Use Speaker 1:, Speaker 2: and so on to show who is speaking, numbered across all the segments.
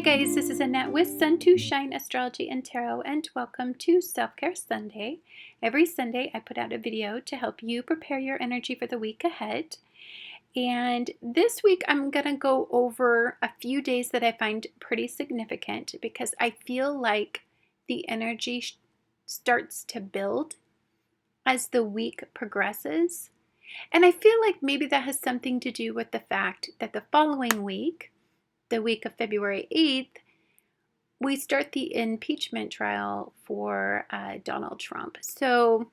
Speaker 1: guys, this is Annette with Sun to Shine Astrology and Tarot, and welcome to Self-Care Sunday. Every Sunday I put out a video to help you prepare your energy for the week ahead. And this week I'm going to go over a few days that I find pretty significant because I feel like the energy starts to build as the week progresses. And I feel like maybe that has something to do with the fact that the following week, the week of February 8th, we start the impeachment trial for Donald Trump. So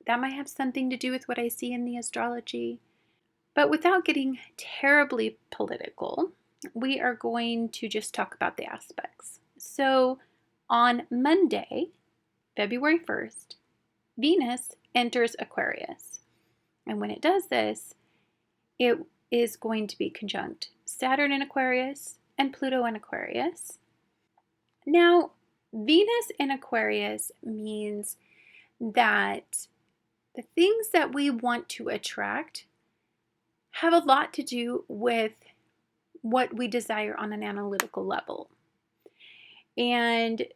Speaker 1: that might have something to do with what I see in the astrology. But without getting terribly political, we are going to just talk about the aspects. So on Monday, February 1st, Venus enters Aquarius. And when it does this, it is going to be conjunct Saturn in Aquarius and Pluto in Aquarius. Now, Venus in Aquarius means that the things that we want to attract have a lot to do with what we desire on an analytical level. And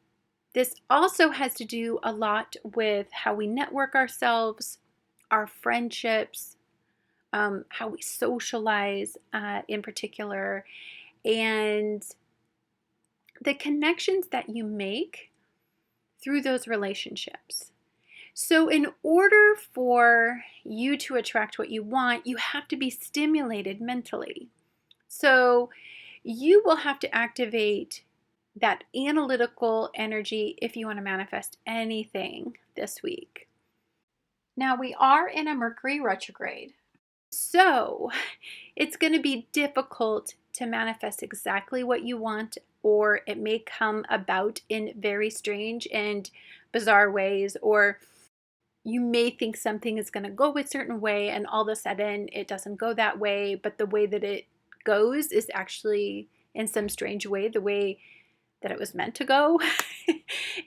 Speaker 1: this also has to do a lot with how we network ourselves, our friendships, how we socialize in particular, and the connections that you make through those relationships. So in order for you to attract what you want, you have to be stimulated mentally. So you will have to activate that analytical energy if you want to manifest anything this week. Now we are in a Mercury retrograde. So it's going to be difficult to manifest exactly what you want, or it may come about in very strange and bizarre ways, or you may think something is going to go a certain way and all of a sudden it doesn't go that way, but the way that it goes is actually in some strange way the way that it was meant to go.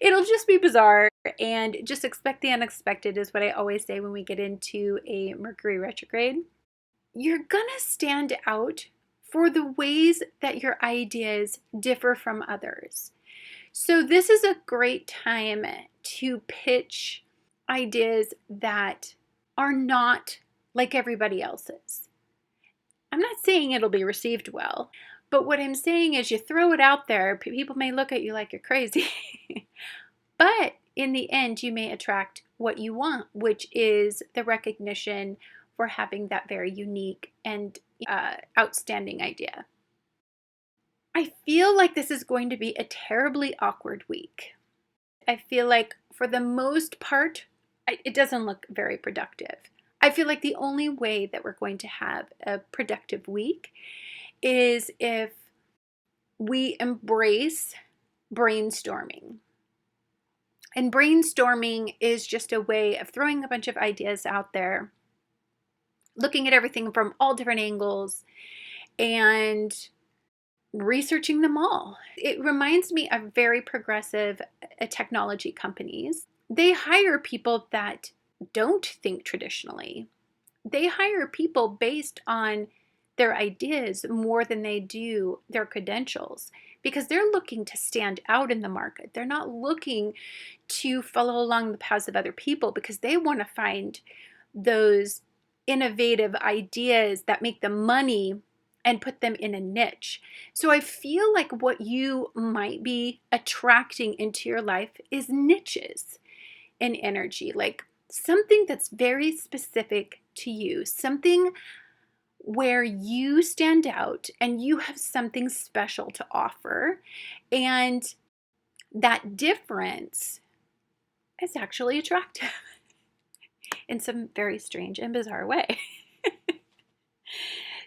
Speaker 1: It'll just be bizarre, and just expect the unexpected is what I always say when we get into a Mercury retrograde. You're gonna stand out for the ways that your ideas differ from others. So this is a great time to pitch ideas that are not like everybody else's. I'm not saying it'll be received well, but what I'm saying is you throw it out there, people may look at you like you're crazy. But in the end, you may attract what you want, which is the recognition for having that very unique and outstanding idea. I feel like this is going to be a terribly awkward week. I feel like for the most part, it doesn't look very productive. I feel like the only way that we're going to have a productive week is if we embrace brainstorming. And brainstorming is just a way of throwing a bunch of ideas out there, looking at everything from all different angles, and researching them all. It reminds me of very progressive technology companies. They hire people that don't think traditionally. They hire people based on their ideas more than they do their credentials, because they're looking to stand out in the market. They're not looking to follow along the paths of other people, because they want to find those innovative ideas that make them money and put them in a niche. So I feel like what you might be attracting into your life is niches in energy, like something that's very specific to you, something where you stand out and you have something special to offer, and that difference is actually attractive in some very strange and bizarre way.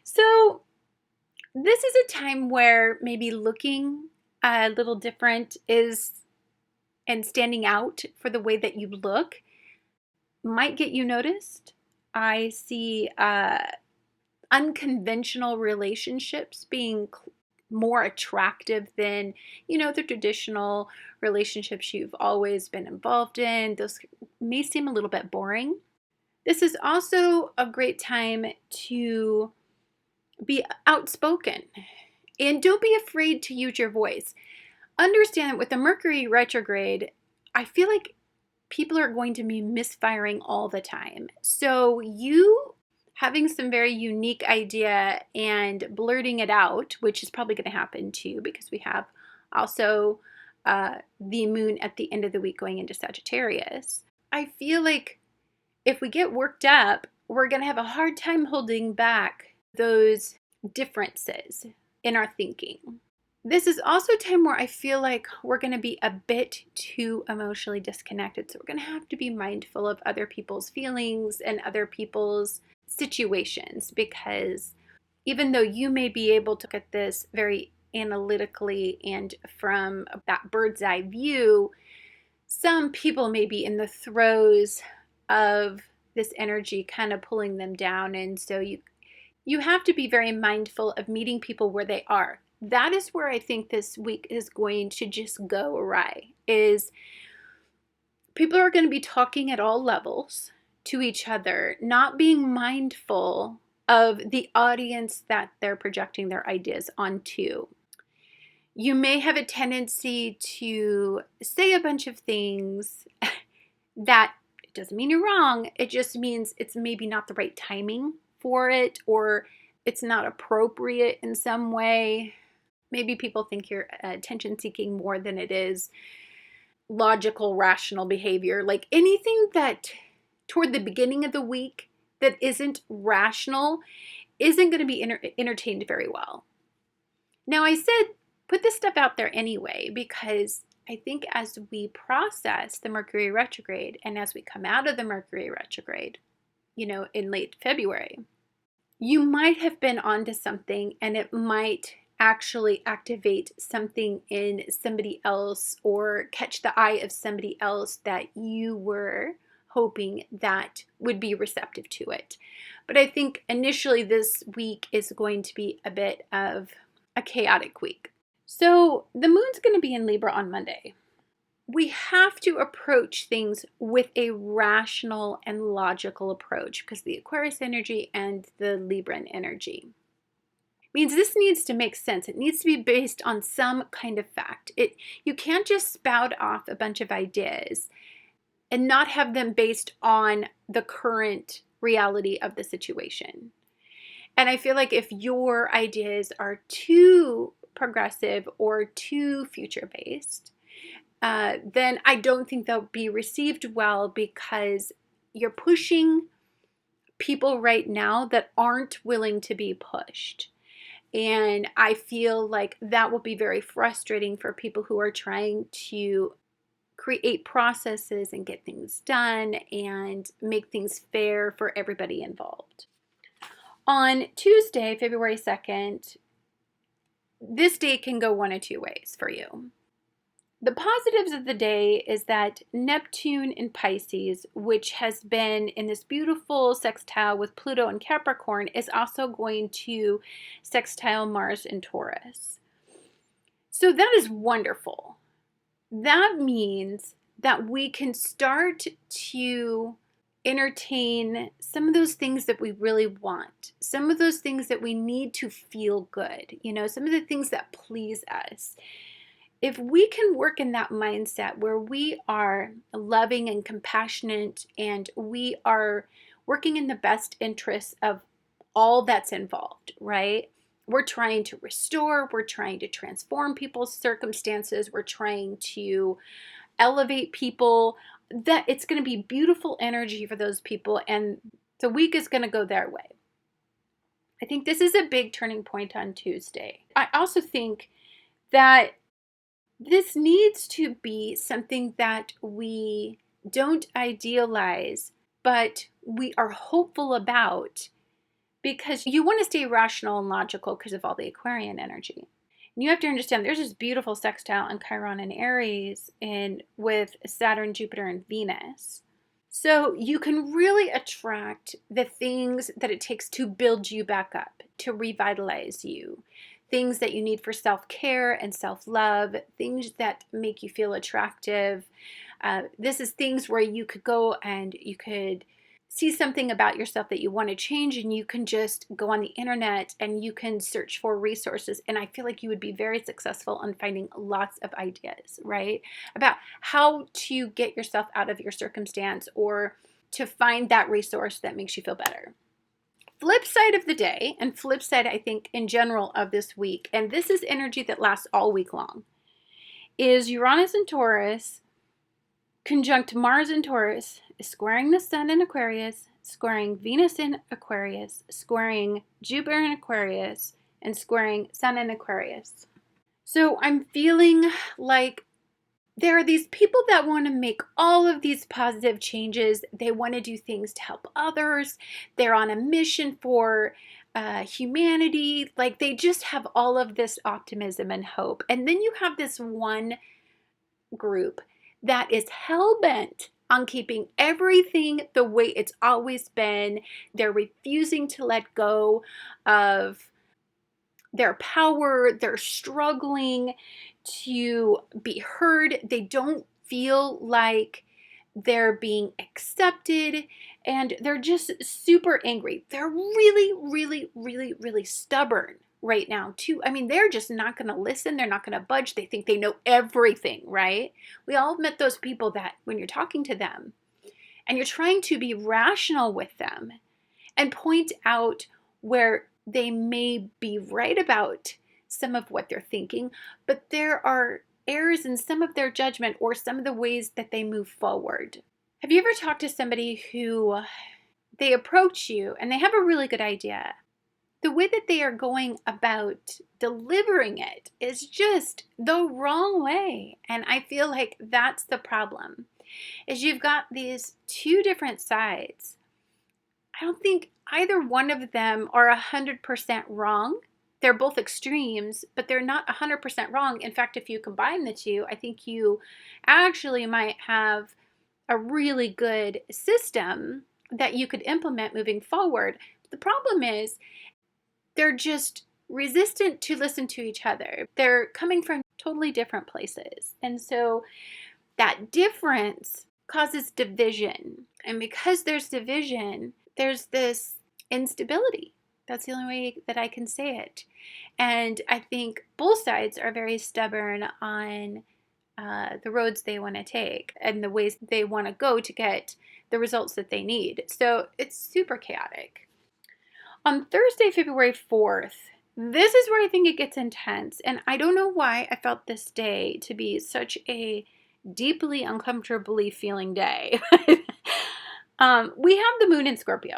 Speaker 1: So this is a time where maybe looking a little different and standing out for the way that you look might get you noticed. I see unconventional relationships being more attractive than, the traditional relationships you've always been involved in. Those may seem a little bit boring. This is also a great time to be outspoken And don't be afraid to use your voice. Understand that with the Mercury retrograde, I feel like people are going to be misfiring all the time. So you having some very unique idea and blurting it out, which is probably going to happen too, because we have also the moon at the end of the week going into Sagittarius. I feel like if we get worked up, we're going to have a hard time holding back those differences in our thinking. This is also a time where I feel like we're going to be a bit too emotionally disconnected. So we're going to have to be mindful of other people's feelings and other people's situations, because even though you may be able to look at this very analytically and from that bird's eye view, some people may be in the throes of this energy kind of pulling them down. And so you have to be very mindful of meeting people where they are. That is where I think this week is going to just go awry, is people are going to be talking at all levels to each other, not being mindful of the audience that they're projecting their ideas onto. You may have a tendency to say a bunch of things that it doesn't mean you're wrong. It just means it's maybe not the right timing for it, or it's not appropriate in some way. Maybe people think you're attention seeking more than it is logical, rational behavior. Like anything that toward the beginning of the week that isn't rational isn't going to be entertained very well. Now, I said put this stuff out there anyway, because I think as we process the Mercury retrograde and as we come out of the Mercury retrograde, in late February, you might have been onto something, and it might actually activate something in somebody else or catch the eye of somebody else that you were hoping that would be receptive to it. But I think initially this week is going to be a bit of a chaotic week. So the moon's going to be in Libra on Monday. We have to approach things with a rational and logical approach, because the Aquarius energy and the Libran energy means this needs to make sense. It needs to be based on some kind of fact. You can't just spout off a bunch of ideas and not have them based on the current reality of the situation. And I feel like if your ideas are too progressive or too future-based, then I don't think they'll be received well, because you're pushing people right now that aren't willing to be pushed. And I feel like that will be very frustrating for people who are trying to create processes and get things done and make things fair for everybody involved. On Tuesday, February 2nd, this day can go one of two ways for you. The positives of the day is that Neptune in Pisces, which has been in this beautiful sextile with Pluto in Capricorn, is also going to sextile Mars in Taurus. So that is wonderful. That means that we can start to entertain some of those things that we really want, some of those things that we need to feel good, some of the things that please us. If we can work in that mindset where we are loving and compassionate and we are working in the best interests of all that's involved, right? We're trying to restore, we're trying to transform people's circumstances, we're trying to elevate people, that it's going to be beautiful energy for those people, and the week is going to go their way. I think this is a big turning point on Tuesday. I also think that this needs to be something that we don't idealize, but we are hopeful about, because you want to stay rational and logical because of all the Aquarian energy. And you have to understand there's this beautiful sextile in Chiron and Aries and with Saturn, Jupiter, and Venus. So you can really attract the things that it takes to build you back up, to revitalize you. Things that you need for self-care and self-love, things that make you feel attractive. This is things where you could go and you could see something about yourself that you want to change, and you can just go on the internet and you can search for resources. And I feel like you would be very successful on finding lots of ideas, right? About how to get yourself out of your circumstance or to find that resource that makes you feel better. Flip side of the day, and flip side, I think, in general of this week, and this is energy that lasts all week long, is Uranus in Taurus conjunct Mars in Taurus, squaring the Sun in Aquarius, squaring Venus in Aquarius, squaring Jupiter in Aquarius, and squaring Sun in Aquarius. So I'm feeling like there are these people that want to make all of these positive changes. They want to do things to help others. They're on a mission for humanity. Like they just have all of this optimism and hope. And then you have this one group that is hell-bent on keeping everything the way it's always been. They're refusing to let go of their power. They're struggling to be heard. They don't feel like they're being accepted, and they're just super angry. They're really, really, really, really stubborn right now too. I mean, they're just not going to listen. They're not going to budge. They think they know everything, right? We all met those people that when you're talking to them and you're trying to be rational with them and point out where they may be right about some of what they're thinking, but there are errors in some of their judgment or some of the ways that they move forward. Have you ever talked to somebody who they approach you and they have a really good idea? The way that they are going about delivering it is just the wrong way. And I feel like that's the problem, is you've got these two different sides. I don't think either one of them are 100% wrong. They're both extremes, but they're not 100% wrong. In fact, if you combine the two, I think you actually might have a really good system that you could implement moving forward. The problem is they're just resistant to listen to each other. They're coming from totally different places. And so that difference causes division. And because there's division, there's this instability. That's the only way that I can say it. And I think both sides are very stubborn on the roads they want to take and the ways they want to go to get the results that they need. So it's super chaotic. On Thursday, February 4th, this is where I think it gets intense. And I don't know why I felt this day to be such a deeply uncomfortably feeling day. We have the moon in Scorpio.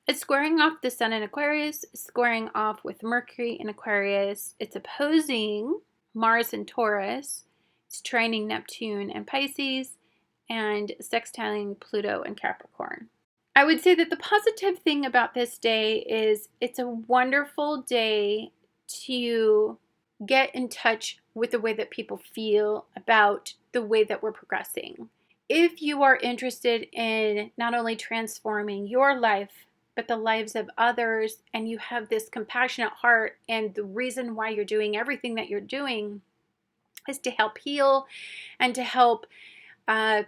Speaker 1: It's squaring off the Sun in Aquarius, squaring off with Mercury in Aquarius. It's opposing Mars in Taurus. It's trining Neptune in Pisces and sextiling Pluto in Capricorn. I would say that the positive thing about this day is it's a wonderful day to get in touch with the way that people feel about the way that we're progressing. If you are interested in not only transforming your life, but the lives of others, and you have this compassionate heart, and the reason why you're doing everything that you're doing is to help heal and to help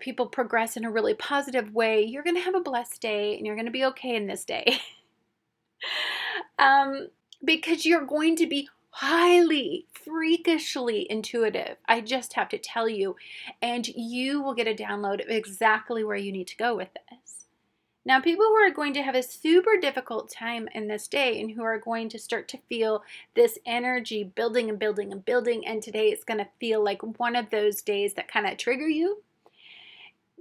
Speaker 1: people progress in a really positive way, you're going to have a blessed day and you're going to be okay in this day. Because you're going to be highly, freakishly intuitive. I just have to tell you. And you will get a download of exactly where you need to go with this. Now, people who are going to have a super difficult time in this day and who are going to start to feel this energy building and building and building, and today it's going to feel like one of those days that kind of trigger you,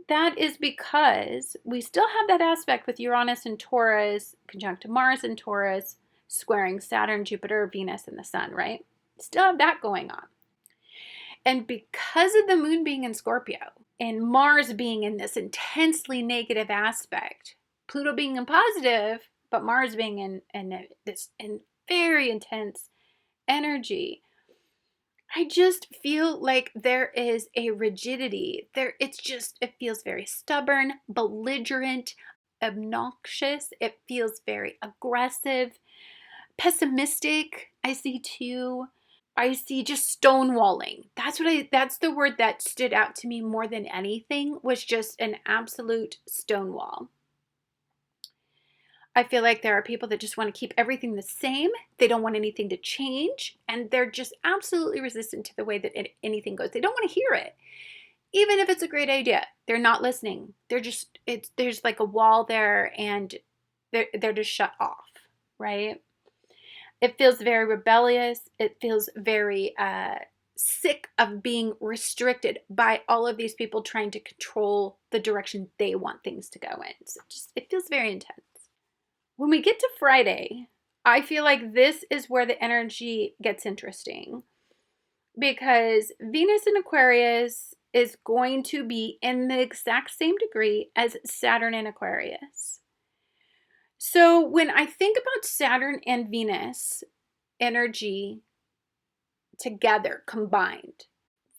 Speaker 1: that is because we still have that aspect with Uranus and Taurus, conjunct Mars and Taurus, squaring Saturn, Jupiter, Venus, and the Sun, right? Still have that going on. And because of the moon being in Scorpio and Mars being in this intensely negative aspect, Pluto being in positive, but Mars being in this very intense energy, I just feel like there is a rigidity there. It feels very stubborn, belligerent, obnoxious. It feels very aggressive, pessimistic. I see too. I see just stonewalling. That's the word that stood out to me more than anything, was just an absolute stonewall. I feel like there are people that just want to keep everything the same. They don't want anything to change. And they're just absolutely resistant to the way that anything goes. They don't want to hear it. Even if it's a great idea, they're not listening. There's like a wall there, and they're just shut off, right? It feels very rebellious. It feels very sick of being restricted by all of these people trying to control the direction they want things to go in. So it feels very intense. When we get to Friday, I feel like this is where the energy gets interesting, because Venus in Aquarius is going to be in the exact same degree as Saturn in Aquarius. So when I think about Saturn and Venus energy together, combined,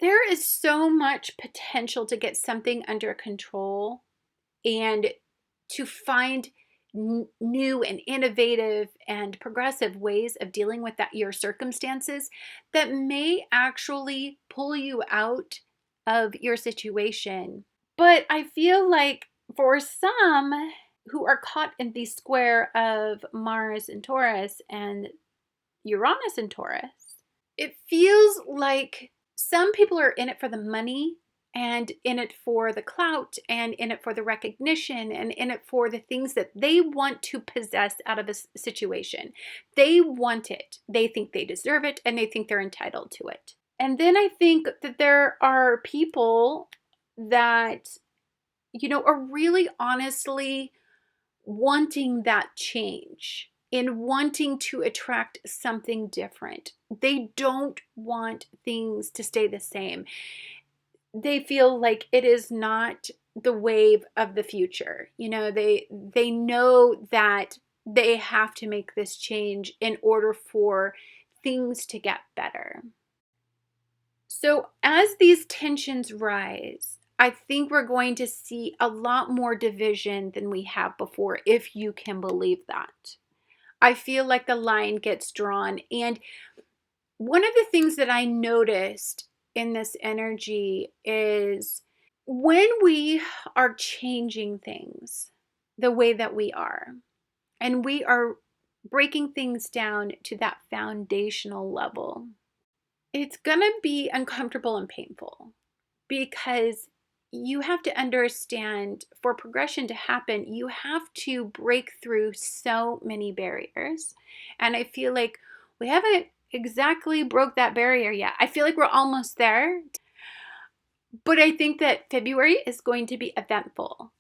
Speaker 1: there is so much potential to get something under control and to find new and innovative and progressive ways of dealing with your circumstances that may actually pull you out of your situation. But I feel like for some who are caught in the square of Mars in Taurus and Uranus in Taurus, it feels like some people are in it for the money, and in it for the clout, and in it for the recognition, and in it for the things that they want to possess out of a situation. They want it. They think they deserve it, and they think they're entitled to it. And then I think that there are people that, are really honestly wanting that change and wanting to attract something different. They don't want things to stay the same. They feel like it is not the wave of the future. They know that they have to make this change in order for things to get better. So as these tensions rise, I think we're going to see a lot more division than we have before, if you can believe that. I feel like the line gets drawn. And one of the things that I noticed in this energy is when we are changing things the way that we are, and we are breaking things down to that foundational level, it's going to be uncomfortable and painful, because you have to understand, for progression to happen, you have to break through so many barriers. And I feel like we haven't exactly broke that barrier yet. I feel like we're almost there. But I think that February is going to be eventful.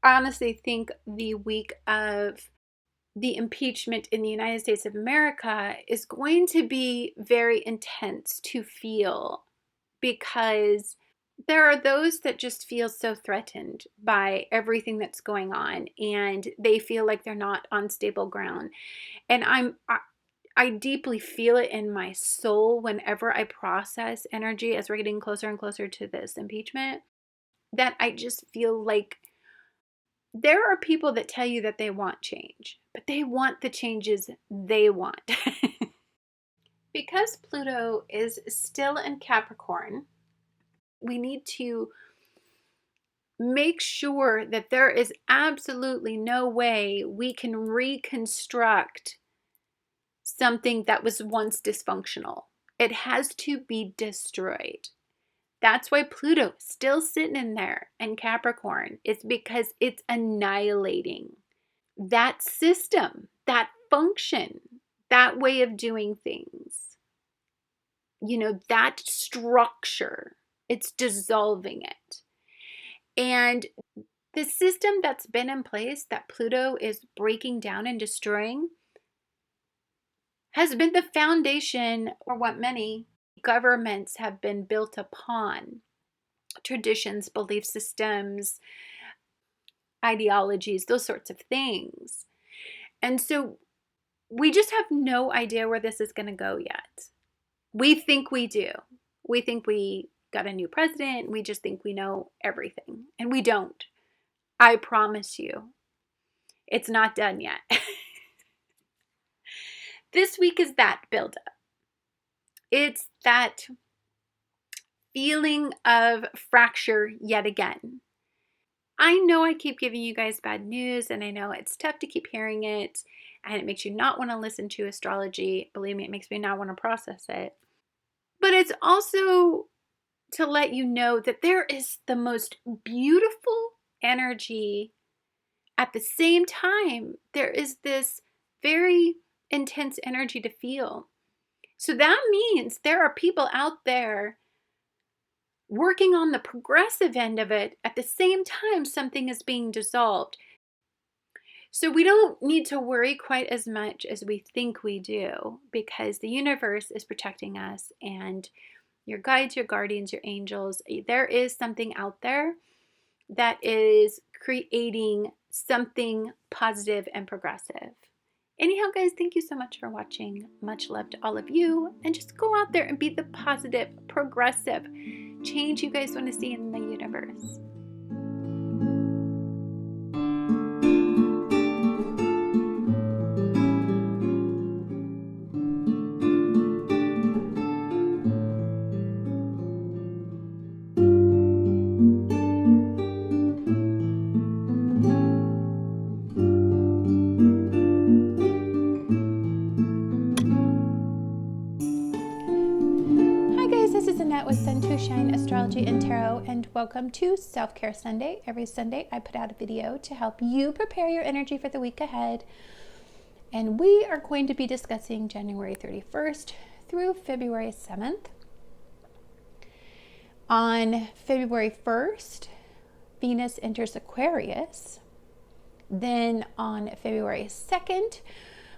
Speaker 1: I honestly think the week of the impeachment in the United States of America is going to be very intense to feel, because there are those that just feel so threatened by everything that's going on, and they feel like they're not on stable ground. And I deeply feel it in my soul whenever I process energy as we're getting closer and closer to this impeachment, that I just feel like there are people that tell you that they want change, but they want the changes they want. Because Pluto is still in Capricorn, we need to make sure that there is absolutely no way we can reconstruct something that was once dysfunctional. It has to be destroyed. That's why Pluto is still sitting in there in Capricorn. It's because it's annihilating that system, that function, that way of doing things. That structure. It's dissolving it. And the system that's been in place that Pluto is breaking down and destroying has been the foundation for what many governments have been built upon. Traditions, belief systems, ideologies, those sorts of things. And so we just have no idea where this is going to go yet. We think we do. We think we got a new president. We just think we know everything. And we don't. I promise you, it's not done yet. This week is that buildup. It's that feeling of fracture yet again. I know I keep giving you guys bad news, and I know it's tough to keep hearing it, and it makes you not want to listen to astrology. Believe me, it makes me not want to process it. But it's also to let you know that there is the most beautiful energy. At the same time, there is this very intense energy to feel. So that means there are people out there working on the progressive end of it. At the same time, something is being dissolved. So we don't need to worry quite as much as we think we do, because the universe is protecting us, and your guides, your guardians, your angels, there is something out there that is creating something positive and progressive. Anyhow, guys, thank you so much for watching. Much love to all of you, and just go out there and be the positive, progressive change you guys want to see in the universe. This is Annette with Sun to Shine Astrology and Tarot, and welcome to Self-Care Sunday. Every Sunday I put out a video to help you prepare your energy for the week ahead, and we are going to be discussing January 31st through February 7th. On February 1st, Venus enters Aquarius. Then on February 2nd,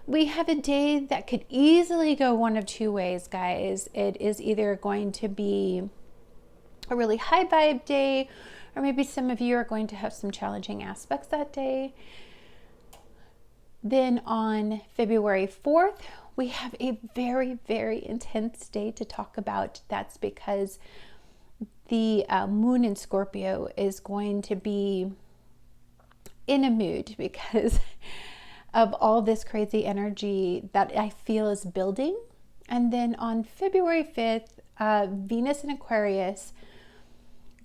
Speaker 1: we have a day that could easily go one of two ways, guys. It is either going to be a really high vibe day, or maybe some of you are going to have some challenging aspects that day. Then on February 4th, we have a very, very intense day to talk about. That's because the moon in Scorpio is going to be in a mood because of all this crazy energy that I feel is building. And then on February 5th, Venus in Aquarius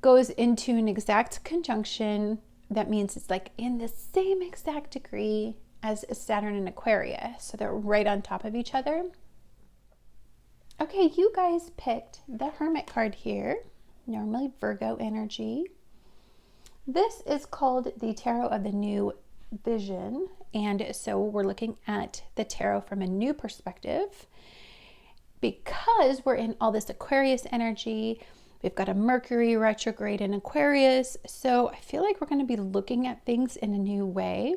Speaker 1: goes into an exact conjunction. That means it's like in the same exact degree as Saturn and Aquarius. So they're right on top of each other. Okay, you guys picked the Hermit card here, normally Virgo energy. This is called the Tarot of the New Vision, and so we're looking at the tarot from a new perspective because we're in all this Aquarius energy. We've got a Mercury retrograde in Aquarius, so I feel like we're going to be looking at things in a new way.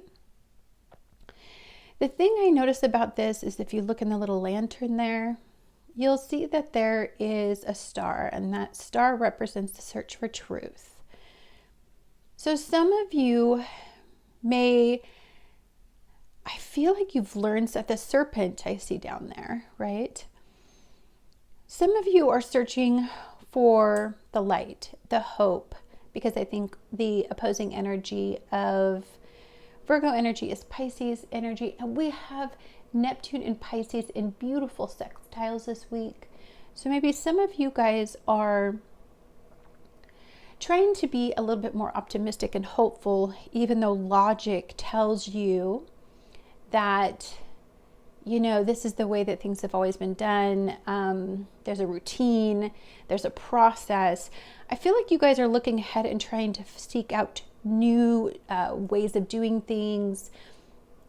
Speaker 1: The thing I notice about this is if you look in the little lantern there, you'll see that there is a star, and that star represents the search for truth. So some of you I feel like you've learned that the serpent I see down there, right? Some of you are searching for the light, the hope, because I think the opposing energy of Virgo energy is Pisces energy, and we have Neptune and Pisces in beautiful sextiles this week. So maybe some of you guys are trying to be a little bit more optimistic and hopeful, even though logic tells you that, you know, this is the way that things have always been done. There's a routine, there's a process. I feel like you guys are looking ahead and trying to seek out new ways of doing things,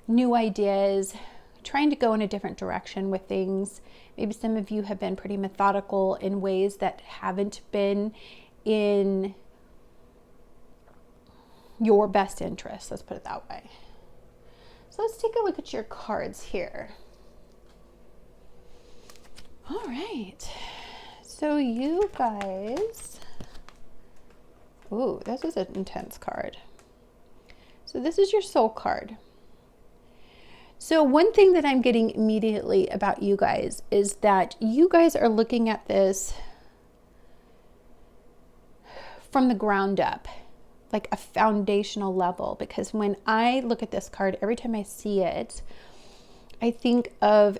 Speaker 1: new ideas, trying to go in a different direction with things. Maybe some of you have been pretty methodical in ways that haven't been in your best interest, let's put it that way. So let's take a look at your cards here. All right, so you guys, ooh, this is an intense card. So this is your soul card. So one thing that I'm getting immediately about you guys is that you guys are looking at this from the ground up, like a foundational level, because when I look at this card, every time I see it, I think of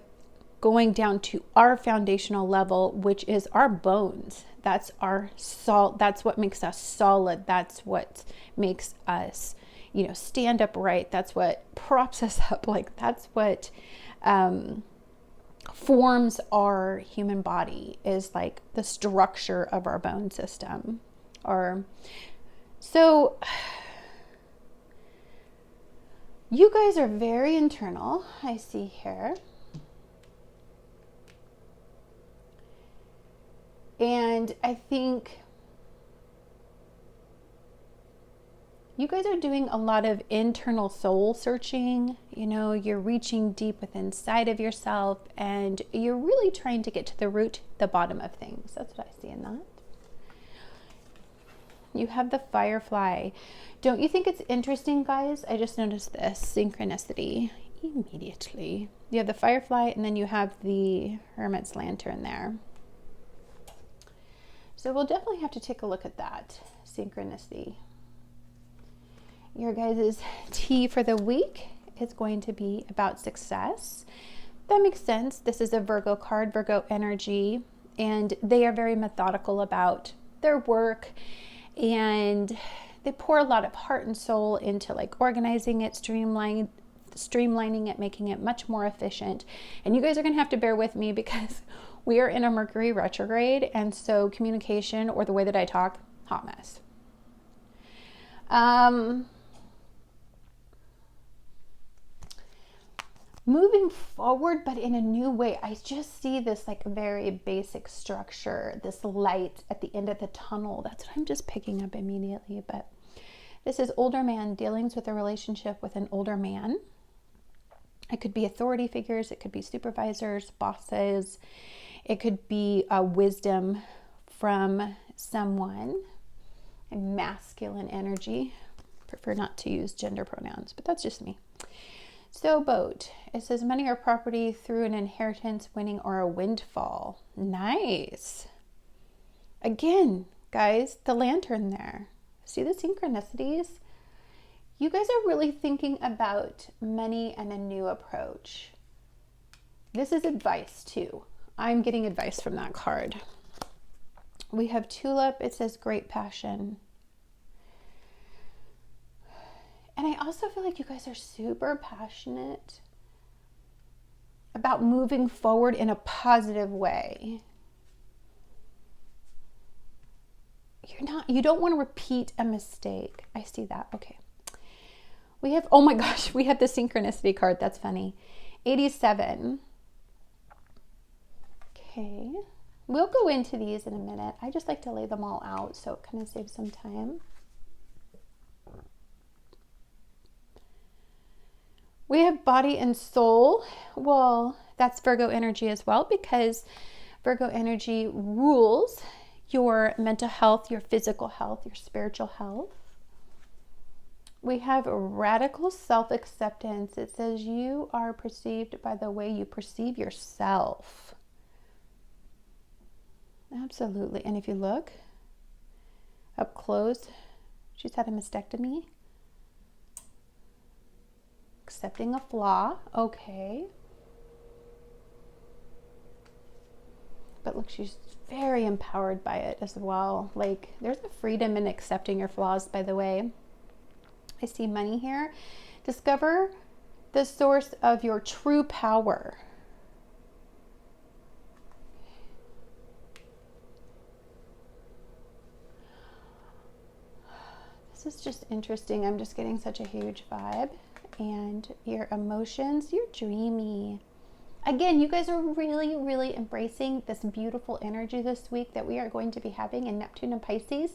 Speaker 1: going down to our foundational level, which is our bones. That's our salt. That's what makes us solid. That's what makes us, you know, stand upright. That's what props us up. Like that's what forms our human body, is like the structure of our bone system. Or so you guys are very internal, I see here. And I think you guys are doing a lot of internal soul searching. You know, you're reaching deep within inside of yourself, and you're really trying to get to the root, the bottom of things. That's what I see in that. You have the firefly. Don't you think it's interesting, guys? I just noticed this synchronicity immediately. You have the firefly, and then you have the hermit's lantern there. So we'll definitely have to take a look at that synchronicity. Your guys' tea for the week is going to be about success. That makes sense. This is a Virgo card, Virgo energy, and they are very methodical about their work, and they pour a lot of heart and soul into like organizing it, streamlining it, making it much more efficient. And you guys are going to have to bear with me because we are in a Mercury retrograde, and so communication, or the way that I talk, hot mess. Moving forward, but in a new way. I just see this like very basic structure, this light at the end of the tunnel. That's what I'm just picking up immediately. But this is older man, dealings with a relationship with an older man. It could be authority figures, it could be supervisors, bosses, it could be a wisdom from someone, a masculine energy. Prefer not to use gender pronouns, but that's just me. So boat, it says money or property through an inheritance, winning, or a windfall. Nice. Again, guys, the lantern there. See the synchronicities? You guys are really thinking about money and a new approach. This is advice too. I'm getting advice from that card. We have tulip. It says great passion. And I also feel like you guys are super passionate about moving forward in a positive way. You don't want to repeat a mistake. I see that. Okay. We have, oh my gosh, we have the synchronicity card. That's funny. 87. Okay. We'll go into these in a minute. I just like to lay them all out so it kind of saves some time. We have body and soul. Well, that's Virgo energy as well, because Virgo energy rules your mental health, your physical health, your spiritual health. We have radical self-acceptance. It says you are perceived by the way you perceive yourself. Absolutely. And if you look up close, she's had a mastectomy. Accepting a flaw. Okay. But look, she's very empowered by it as well. Like, there's a freedom in accepting your flaws, by the way. I see money here. Discover the source of your true power. This is just interesting. I'm just getting such a huge vibe. And your emotions, you're dreamy. Again, you guys are really, really embracing this beautiful energy this week that we are going to be having in Neptune and Pisces.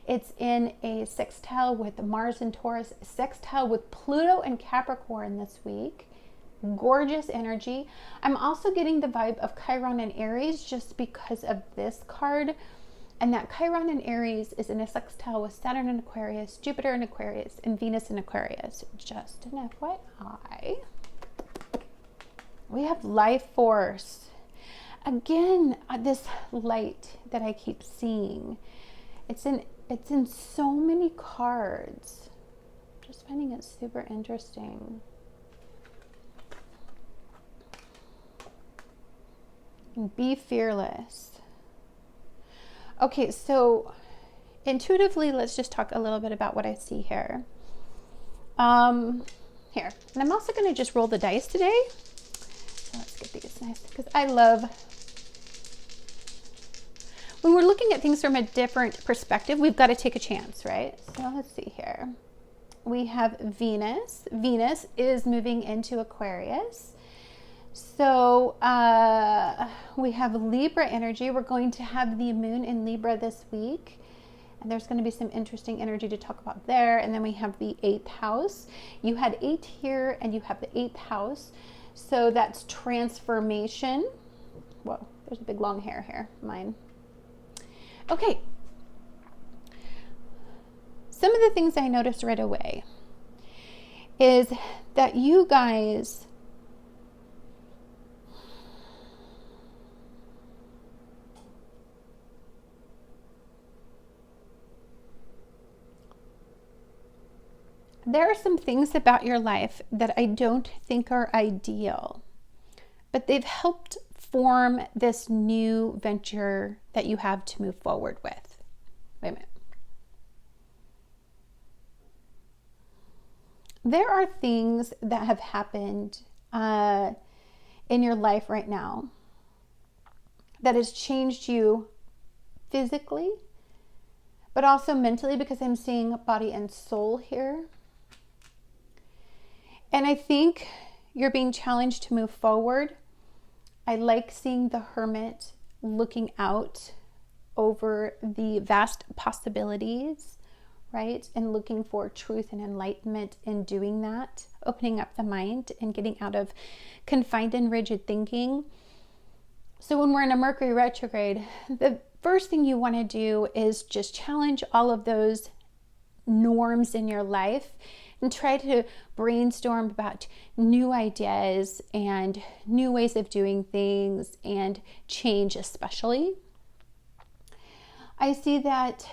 Speaker 1: It's in a sextile with Mars and Taurus, sextile with Pluto and Capricorn this week. Gorgeous energy. I'm also getting the vibe of Chiron and Aries just because of this card. And that Chiron in Aries is in a sextile with Saturn in Aquarius, Jupiter in Aquarius, and Venus in Aquarius. Just an FYI. We have life force. Again, this light that I keep seeing. It's in so many cards. Just finding it super interesting. Be fearless. Okay, so intuitively, let's just talk a little bit about what I see here. Here, and I'm also going to just roll the dice today. So let's get these nice, because I love when we're looking at things from a different perspective. We've got to take a chance, right? So let's see here. We have Venus. Venus is moving into Aquarius. So we have Libra energy. We're going to have the moon in Libra this week. And there's going to be some interesting energy to talk about there. And then we have the 8th house. You had 8 here and you have the 8th house. So that's transformation. Whoa, there's a big long hair here, mine. Okay. Some of the things I noticed right away is that you guys there are some things about your life that I don't think are ideal, but they've helped form this new venture that you have to move forward with. Wait a minute. There are things that have happened in your life right now that has changed you physically, but also mentally, because I'm seeing body and soul here. And I think you're being challenged to move forward. I like seeing the Hermit looking out over the vast possibilities, right? And looking for truth and enlightenment in doing that, opening up the mind and getting out of confined and rigid thinking. So when we're in a Mercury retrograde, the first thing you want to do is just challenge all of those norms in your life and try to brainstorm about new ideas and new ways of doing things and change especially. I see that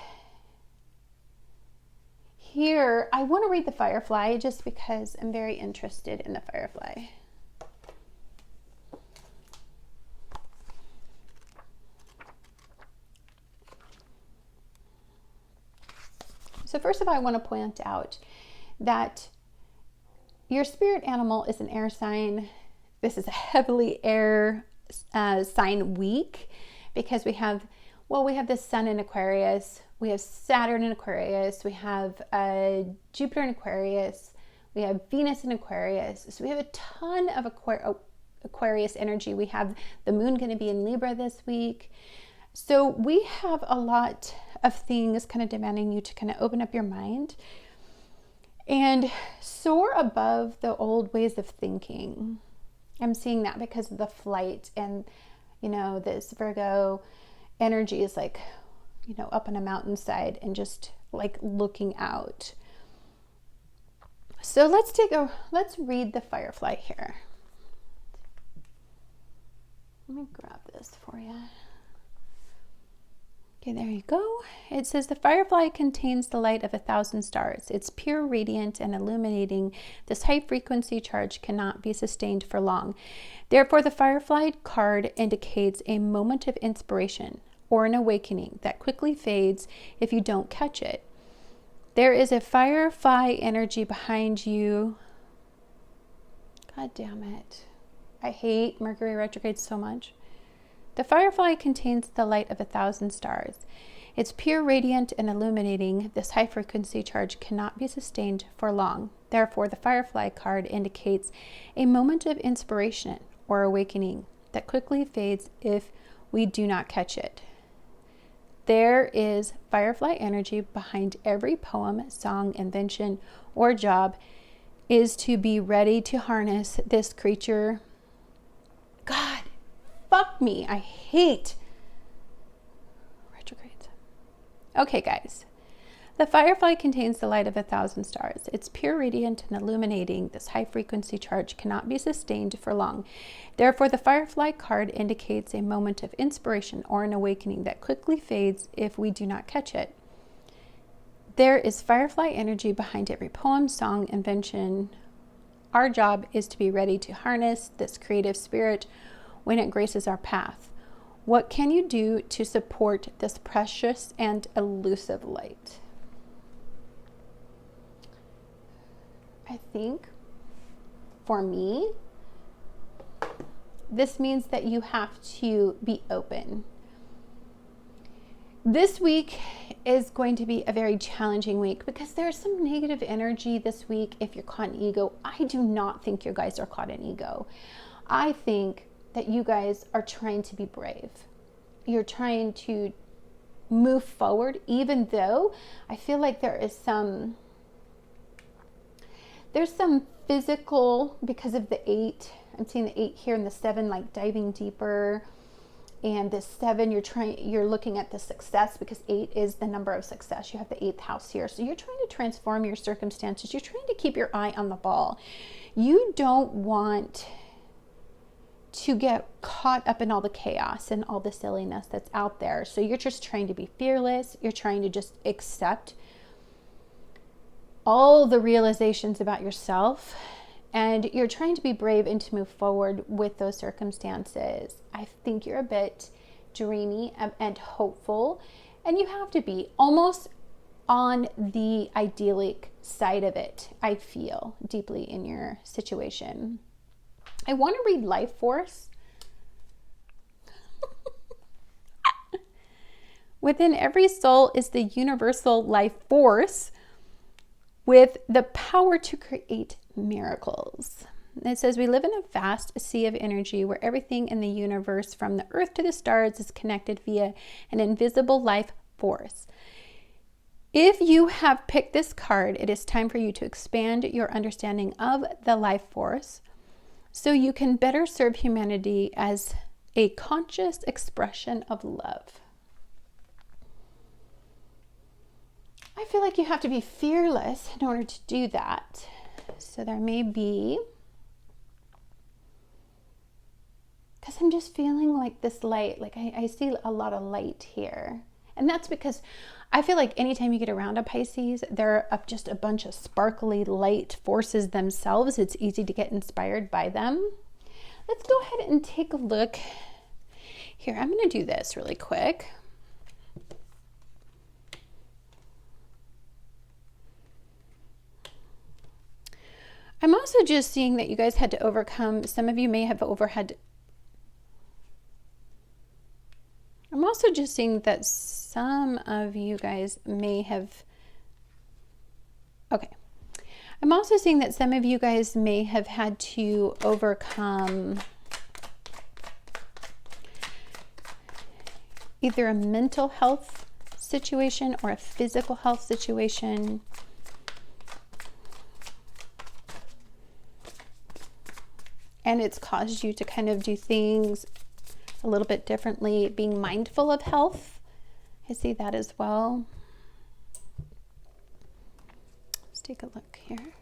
Speaker 1: here. I want to read the Firefly just because I'm very interested in the Firefly. So first of all, I want to point out that your spirit animal is an air sign. This is a heavily air sign week because we have the sun in Aquarius, we have Saturn in Aquarius, we have Jupiter in Aquarius, we have Venus in Aquarius. So we have a ton of Aquarius energy. We have the moon going to be in Libra this week. So we have a lot of things kind of demanding you to kind of open up your mind and soar above the old ways of thinking. I'm seeing that because of the flight, and this Virgo energy is like, up on a mountainside and just like looking out. So let's read the Firefly here. Let me grab this for you. Okay, there you go. It says the Firefly contains the light of 1,000 stars. It's pure, radiant, and illuminating. This high frequency charge cannot be sustained for long. Therefore, the Firefly card indicates a moment of inspiration or an awakening that quickly fades if you don't catch it. There is a Firefly energy behind you. God damn it. I hate Mercury retrograde so much. The Firefly contains the light of 1,000 stars. It's pure, radiant, and illuminating. This high frequency charge cannot be sustained for long. Therefore, the Firefly card indicates a moment of inspiration or awakening that quickly fades if we do not catch it. There is Firefly energy behind every poem, song, invention, or job is to be ready to harness this creature. God, fuck me. I hate retrogrades. Okay, guys. The Firefly contains the light of 1,000 stars. It's pure, radiant, and illuminating. This high frequency charge cannot be sustained for long. Therefore, the Firefly card indicates a moment of inspiration or an awakening that quickly fades if we do not catch it. There is Firefly energy behind every poem, song, invention. Our job is to be ready to harness this creative spirit when it graces our path. What can you do to support this precious and elusive light? I think for me, this means that you have to be open. This week is going to be a very challenging week because there's some negative energy this week if you're caught in ego. I do not think you guys are caught in ego. I think that you guys are trying to be brave. You're trying to move forward, even though I feel like there's some physical, because of the 8. I'm seeing the 8 here and the 7, like diving deeper. And the 7, you're looking at the success, because 8 is the number of success. You have the 8th house here. So you're trying to transform your circumstances. You're trying to keep your eye on the ball. You don't want to get caught up in all the chaos and all the silliness that's out there. So you're just trying to be fearless. You're trying to just accept all the realizations about yourself. And you're trying to be brave and to move forward with those circumstances. I think you're a bit dreamy and hopeful, and you have to be almost on the idyllic side of it, I feel, deeply in your situation. I want to read Life Force. Within every soul is the universal life force with the power to create miracles. It says we live in a vast sea of energy where everything in the universe, from the earth to the stars, is connected via an invisible life force. If you have picked this card, it is time for you to expand your understanding of the life force so you can better serve humanity as a conscious expression of love. I feel like you have to be fearless in order to do that. So there may be, because I'm just feeling like this light, like I see a lot of light here. And that's because I feel like anytime you get around a Pisces, they're just a bunch of sparkly light forces themselves. It's easy to get inspired by them. Let's go ahead and take a look. Here, I'm going to do this really quick. I'm also just seeing that you guys had to overcome, some of you may have I'm also just seeing that some of you guys may have, okay. I'm also seeing that some of you guys may have had to overcome either a mental health situation or a physical health situation. And it's caused you to kind of do things a little bit differently, being mindful of health. I see that as well. Let's take a look here.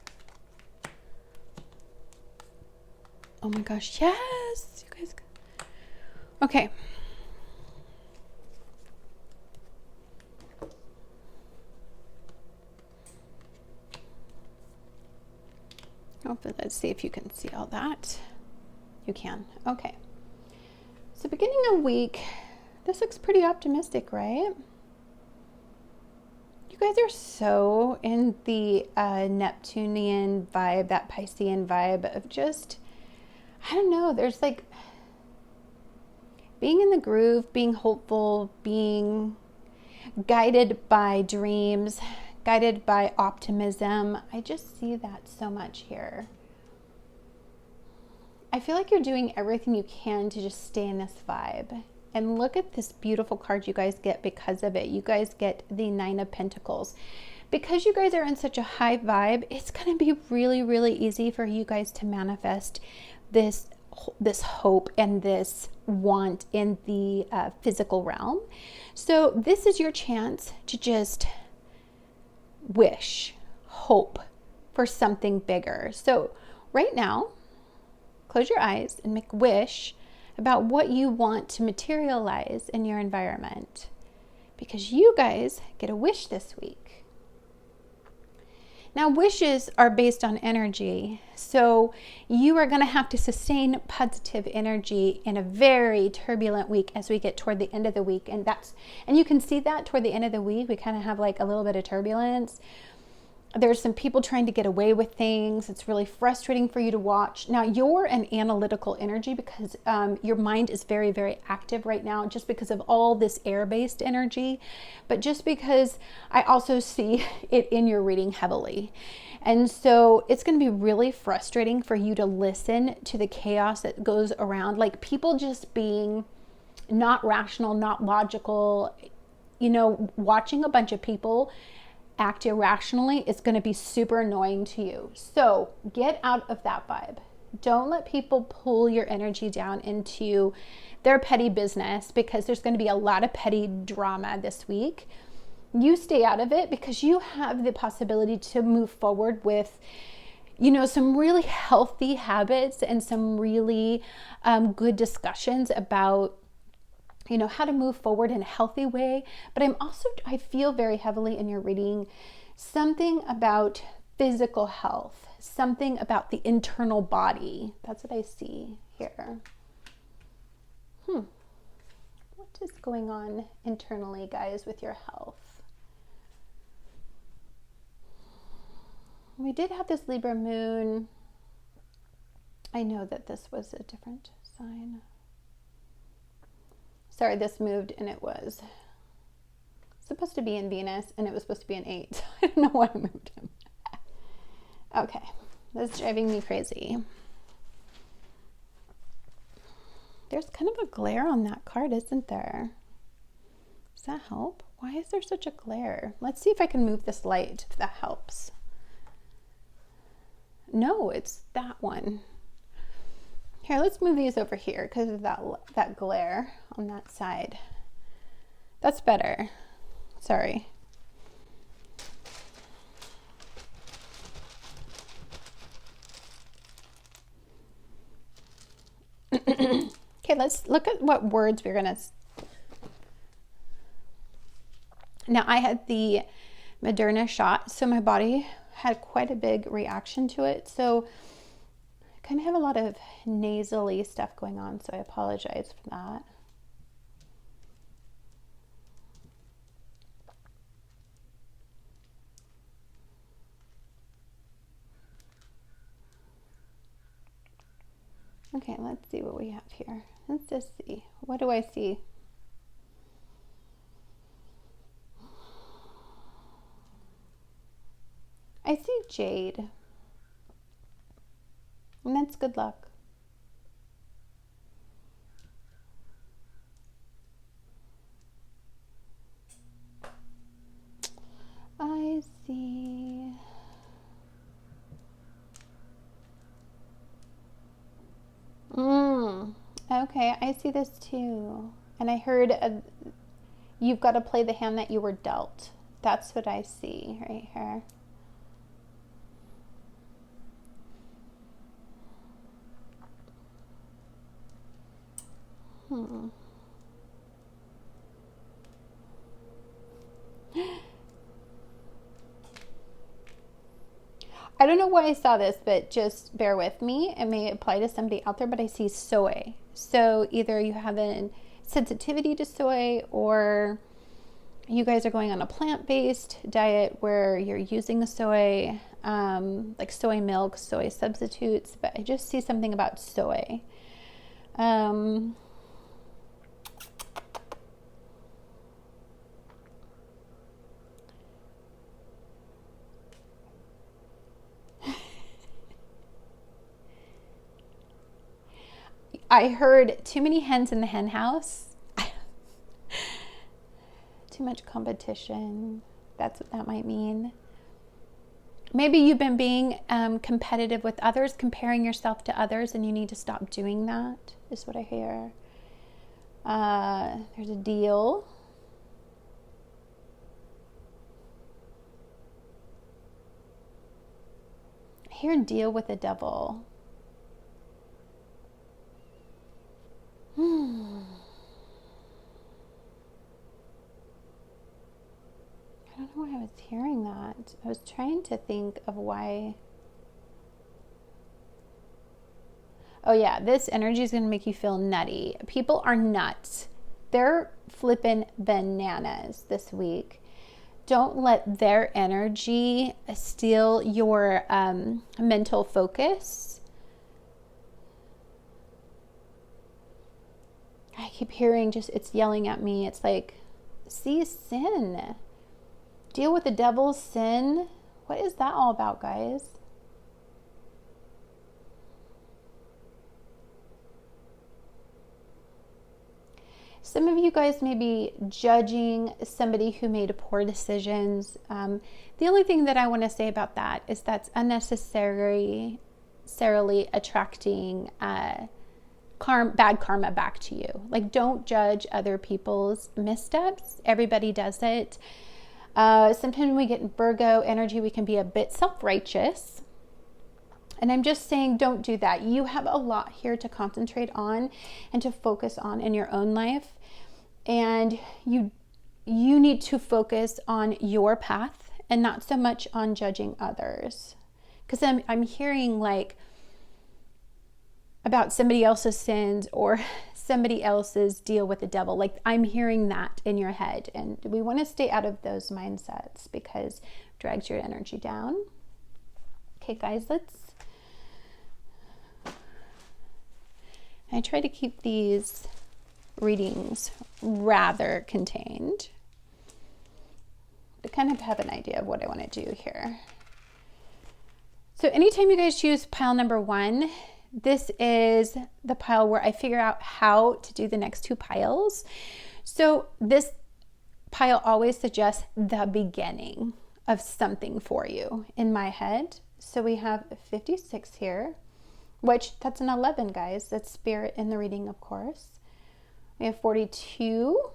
Speaker 1: Oh my gosh, yes! You guys. Okay. Let's see if you can see all that. You can. Okay. So beginning of week, this looks pretty optimistic, right? You guys are so in the Neptunian vibe, that Piscean vibe of just, I don't know, there's like being in the groove, being hopeful, being guided by dreams, guided by optimism. I just see that so much here. I feel like you're doing everything you can to just stay in this vibe. And look at this beautiful card you guys get because of it. You guys get the 9 of Pentacles. Because you guys are in such a high vibe, it's going to be really, really easy for you guys to manifest this hope and this want in the physical realm. So this is your chance to just wish, hope for something bigger. So right now, close your eyes and make a wish about what you want to materialize in your environment, because you guys get a wish this week. Now, wishes are based on energy, so you are going to have to sustain positive energy in a very turbulent week as we get toward the end of the week. And you can see that toward the end of the week, we kind of have like a little bit of turbulence. There's some people trying to get away with things. It's really frustrating for you to watch. Now, you're an analytical energy because your mind is very, very active right now just because of all this air-based energy, but just because I also see it in your reading heavily. And so it's going to be really frustrating for you to listen to the chaos that goes around, like people just being not rational, not logical, watching a bunch of people act irrationally is going to be super annoying to you. So get out of that vibe. Don't let people pull your energy down into their petty business, because there's going to be a lot of petty drama this week. You stay out of it because you have the possibility to move forward with some really healthy habits and some really good discussions about how to move forward in a healthy way. But I feel very heavily in your reading something about physical health, something about the internal body. That's what I see here. What is going on internally, guys, with your health? We did have this Libra moon. I know that this was a different sign. Sorry, this moved and it was supposed to be in Venus and it was supposed to be in 8. I don't know why I moved him. Okay, that's driving me crazy. There's kind of a glare on that card, isn't there? Does that help? Why is there such a glare? Let's see if I can move this light, if that helps. No, it's that one. Here, let's move these over here because of that glare on that side. That's better. Sorry. Okay, let's look at what words we're going to... Now, I had the Moderna shot, so my body had quite a big reaction to it. So I kind of have a lot of nasally stuff going on, so I apologize for that. Okay, let's see what we have here. Let's just see. What do I see? I see jade. And that's good luck. I see. Okay, I see this too. And I heard you've got to play the hand that you were dealt. That's what I see right here. I don't know why I saw this, but just bear with me. It may apply to somebody out there, but I see soy. So either you have a sensitivity to soy, or you guys are going on a plant-based diet where you're using the soy, like soy milk, soy substitutes. But I just see something about soy. I heard too many hens in the hen house. Too much competition. That's what that might mean. Maybe you've been being competitive with others, comparing yourself to others, and you need to stop doing that, is what I hear. There's a deal. I hear deal with the devil. I don't know why I was hearing that. I was trying to think of why. Oh yeah, this energy is going to make you feel nutty. People are nuts. They're flipping bananas this week. Don't let their energy steal your mental focus. I keep hearing it's yelling at me. It's like, see sin. Deal with the devil's sin. What is that all about, guys? Some of you guys may be judging somebody who made poor decisions. The only thing that I want to say about that is that's unnecessarily attracting bad karma back to you. Like, don't judge other people's missteps. Everybody does it. Sometimes when we get in Virgo energy, we can be a bit self-righteous. And I'm just saying, don't do that. You have a lot here to concentrate on and to focus on in your own life. And you need to focus on your path and not so much on judging others. Because I'm hearing like about somebody else's sins or somebody else's deal with the devil. Like, I'm hearing that in your head. And we want to stay out of those mindsets because it drags your energy down. Okay, guys, I try to keep these readings rather contained to kind of have an idea of what I want to do here. So anytime you guys choose pile number 1, this is the pile where I figure out how to do the next 2 piles. So this pile always suggests the beginning of something for you in my head. So we have 56 here, which that's an 11, guys. That's spirit in the reading, of course. We have 42,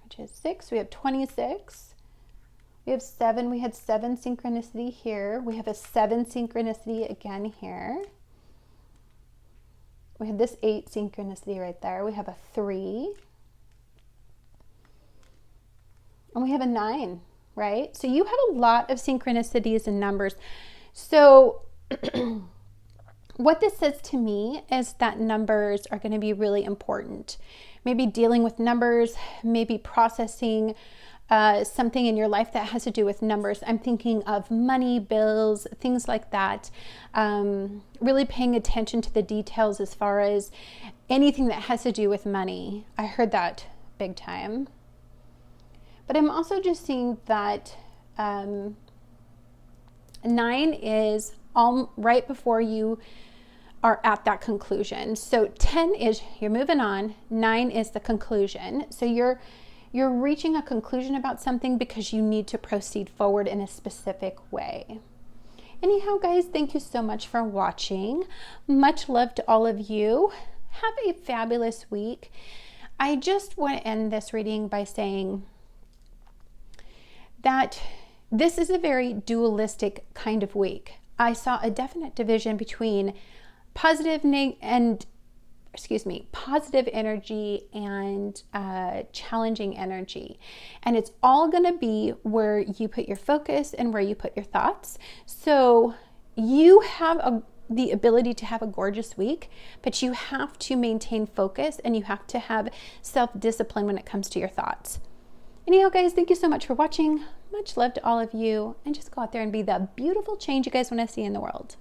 Speaker 1: which is 6. We have 26. We have 7. We had 7 synchronicity here. We have a 7 synchronicity again here. We have this 8 synchronicity right there. We have a 3. And we have a 9, right? So you have a lot of synchronicities and numbers. So what this says to me is that numbers are going to be really important. Maybe dealing with numbers, maybe processing something in your life that has to do with numbers. I'm thinking of money, bills, things like that. Really paying attention to the details as far as anything that has to do with money. I heard that big time. But I'm also just seeing that 9 is all right before you are at that conclusion. So 10 is you're moving on. 9 is the conclusion. So you're reaching a conclusion about something because you need to proceed forward in a specific way. Anyhow, guys, thank you so much for watching. Much love to all of you. Have a fabulous week. I just want to end this reading by saying that this is a very dualistic kind of week. I saw a definite division between positive energy and challenging energy. And it's all going to be where you put your focus and where you put your thoughts. So you have the ability to have a gorgeous week, but you have to maintain focus and you have to have self-discipline when it comes to your thoughts. Anyhow, guys, thank you so much for watching. Much love to all of you, and just go out there and be the beautiful change you guys want to see in the world.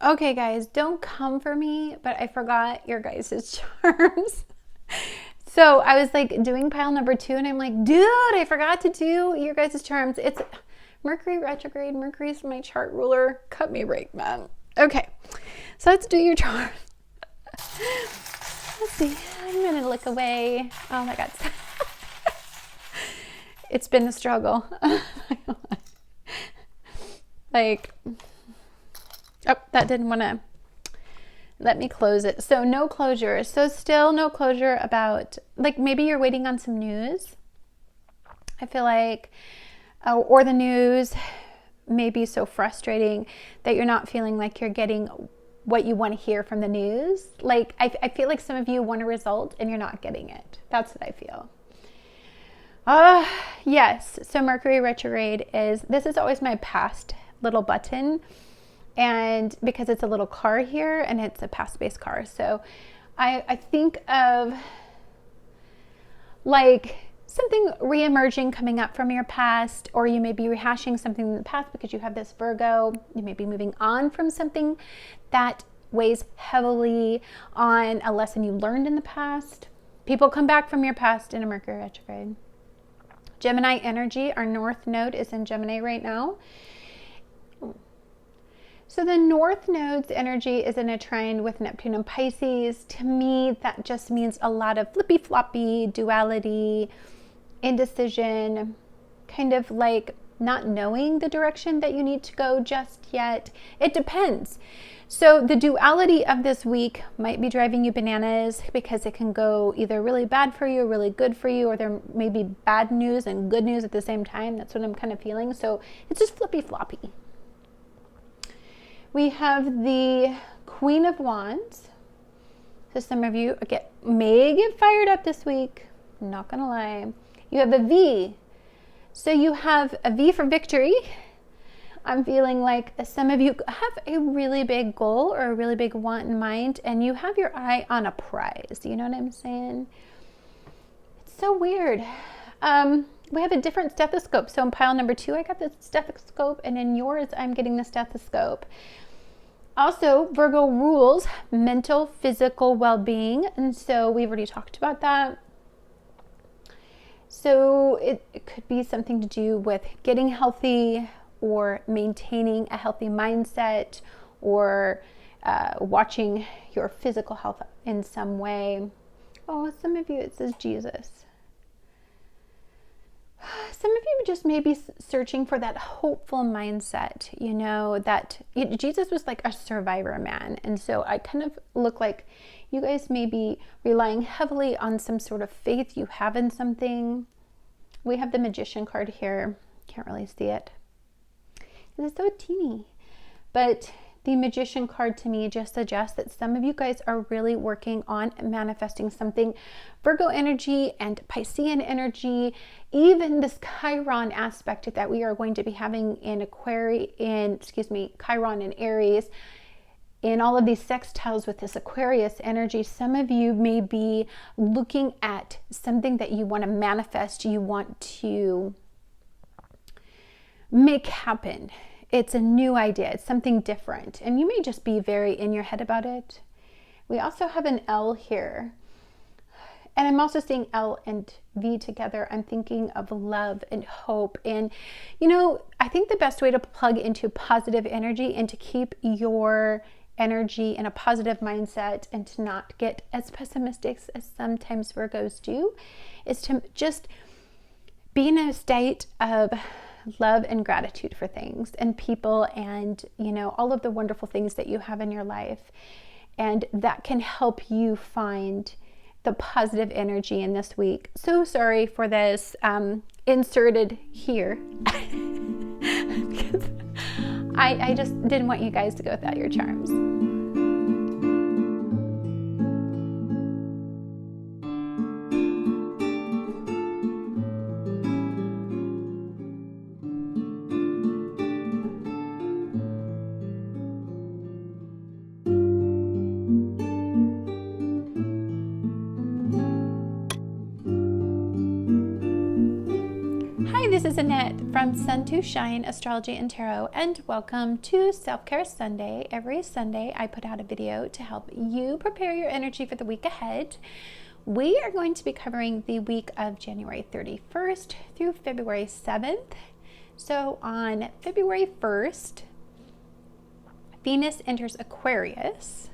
Speaker 1: Okay, guys, don't come for me, but I forgot your guys' charms. So I was like doing pile number 2, and I'm like, dude, I forgot to do your guys' charms. It's Mercury retrograde. Mercury's my chart ruler. Cut me a break, man. Okay, so let's do your charms. Let's see. I'm gonna look away. Oh my God. It's been a struggle. Like, oh, that didn't want to let me close it. So no closure. So still no closure about, like, maybe you're waiting on some news. I feel like, or the news may be so frustrating that you're not feeling like you're getting what you want to hear from the news. Like, I feel like some of you want a result and you're not getting it. That's what I feel. Yes. So Mercury retrograde this is always my past little button. And because it's a little car here and it's a past-based car. So I think of like something re-emerging coming up from your past, or you may be rehashing something in the past because you have this Virgo. You may be moving on from something that weighs heavily on a lesson you learned in the past. People come back from your past in a Mercury retrograde. Gemini energy, our north node is in Gemini right now. So the north node's energy is in a trine with Neptune and Pisces. To me, that just means a lot of flippy-floppy, duality, indecision, kind of like not knowing the direction that you need to go just yet. It depends. So the duality of this week might be driving you bananas because it can go either really bad for you, really good for you, or there may be bad news and good news at the same time. That's what I'm kind of feeling. So it's just flippy-floppy. We have the Queen of Wands. So some of you may get fired up this week. I'm not going to lie. You have the V. So you have a V for victory. I'm feeling like some of you have a really big goal or a really big want in mind, and you have your eye on a prize. You know what I'm saying? It's so weird. We have a different stethoscope. So in pile number 2, I got the stethoscope, and in yours, I'm getting the stethoscope. Also, Virgo rules mental, physical well-being. And so we've already talked about that. So it could be something to do with getting healthy or maintaining a healthy mindset or watching your physical health in some way. Oh, some of you, it says Jesus. Some of you just may be searching for that hopeful mindset, you know, that Jesus was like a survivor man. And so I kind of look like you guys may be relying heavily on some sort of faith you have in something. We have the Magician card here. Can't really see it. It's so teeny. But the Magician card to me just suggests that some of you guys are really working on manifesting something. Virgo energy and Piscean energy, even this Chiron aspect that we are going to be having in Chiron and Aries, in all of these sextiles with this Aquarius energy, some of you may be looking at something that you want to manifest, you want to make happen. It's a new idea. It's something different. And you may just be very in your head about it. We also have an L here. And I'm also seeing L and V together. I'm thinking of love and hope. And, you know, I think the best way to plug into positive energy and to keep your energy in a positive mindset and to not get as pessimistic as sometimes Virgos do is to just be in a state of love and gratitude for things and people and, you know, all of the wonderful things that you have in your life. And that can help you find the positive energy in this week. So sorry for this inserted here. Because I just didn't want you guys to go without your charms. This is Annette from Sun to Shine Astrology and Tarot, and welcome to Self-Care Sunday. Every Sunday I put out a video to help you prepare your energy for the week ahead. We are going to be covering the week of January 31st through February 7th. So on February 1st, Venus enters Aquarius.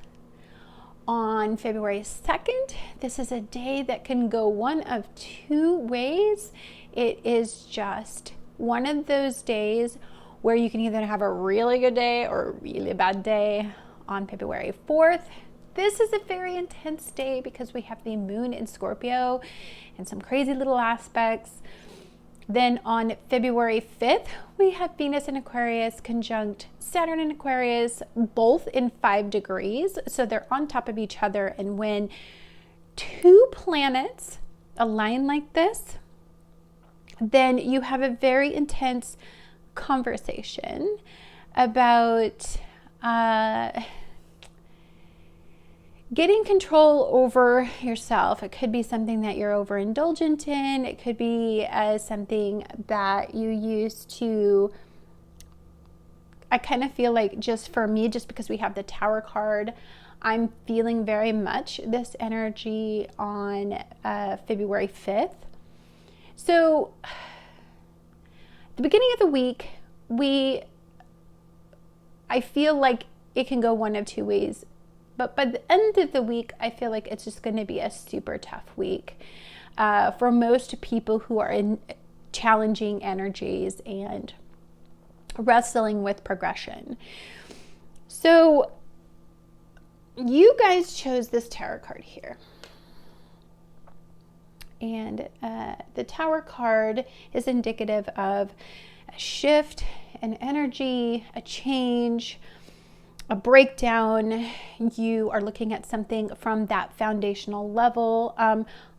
Speaker 1: On February 2nd, this is a day that can go one of two ways. It is just one of those days where you can either have a really good day or a really bad day. On February 4th, this is a very intense day because we have the moon in Scorpio and some crazy little aspects. Then on February 5th, we have Venus in Aquarius conjunct Saturn in Aquarius, both in 5 degrees. So they're on top of each other. And when two planets align like this, then you have a very intense conversation about getting control over yourself. It could be something that you're overindulgent in. It could be something that you use to, I kind of feel like, just for me, just because we have the Tower card, I'm feeling very much this energy on February 5th. So the beginning of the week, I feel like it can go one of two ways. But by the end of the week, I feel like it's just going to be a super tough week for most people who are in challenging energies and wrestling with progression. So you guys chose this Tower card here. And the Tower card is indicative of a shift, an energy, a change, a breakdown. You are looking at something from that foundational level.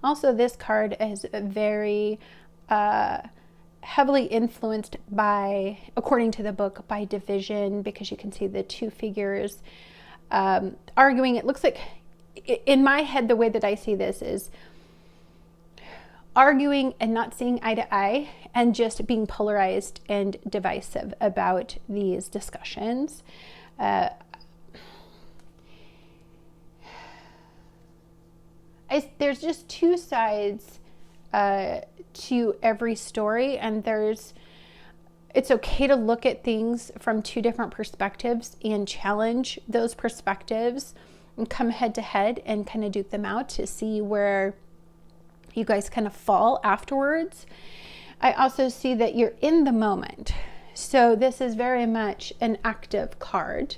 Speaker 1: Also, this card is very heavily influenced by, according to the book, by division, because you can see the two figures arguing. It looks like, in my head, the way that I see this is arguing and not seeing eye to eye and just being polarized and divisive about these discussions. There's just two sides to every story, and it's okay to look at things from two different perspectives and challenge those perspectives and come head to head and kind of duke them out to see where you guys kind of fall afterwards. I also see that you're in the moment. So this is very much an active card.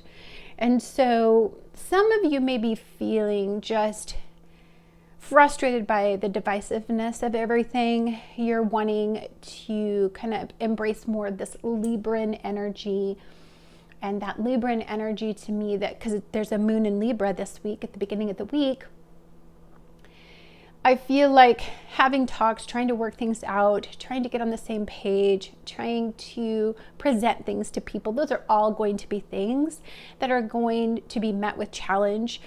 Speaker 1: And so some of you may be feeling just frustrated by the divisiveness of everything. You're wanting to kind of embrace more of this Libran energy. And that Libran energy, to me, that because there's a moon in Libra this week at the beginning of the week, I feel like having talks, trying to work things out, trying to get on the same page, trying to present things to people, those are all going to be things that are going to be met with challenge.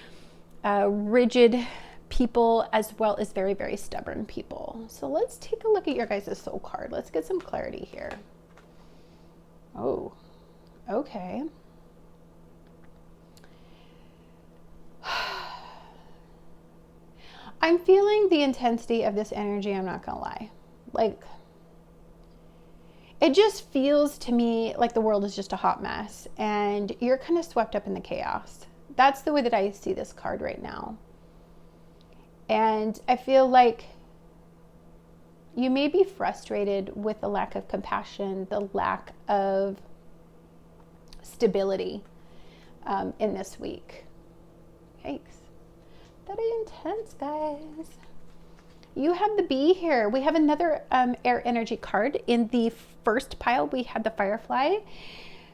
Speaker 1: Rigid people as well as very, very stubborn people. So let's take a look at your guys' soul card. Let's get some clarity here. Oh, okay. I'm feeling the intensity of this energy, I'm not gonna lie. Like, it just feels to me like the world is just a hot mess and you're kind of swept up in the chaos. That's the way that I see this card right now. And I feel like you may be frustrated with the lack of compassion, the lack of stability in this week. Yikes. Very intense, guys. You have the bee here. We have another air energy card. In the first pile, we had the firefly.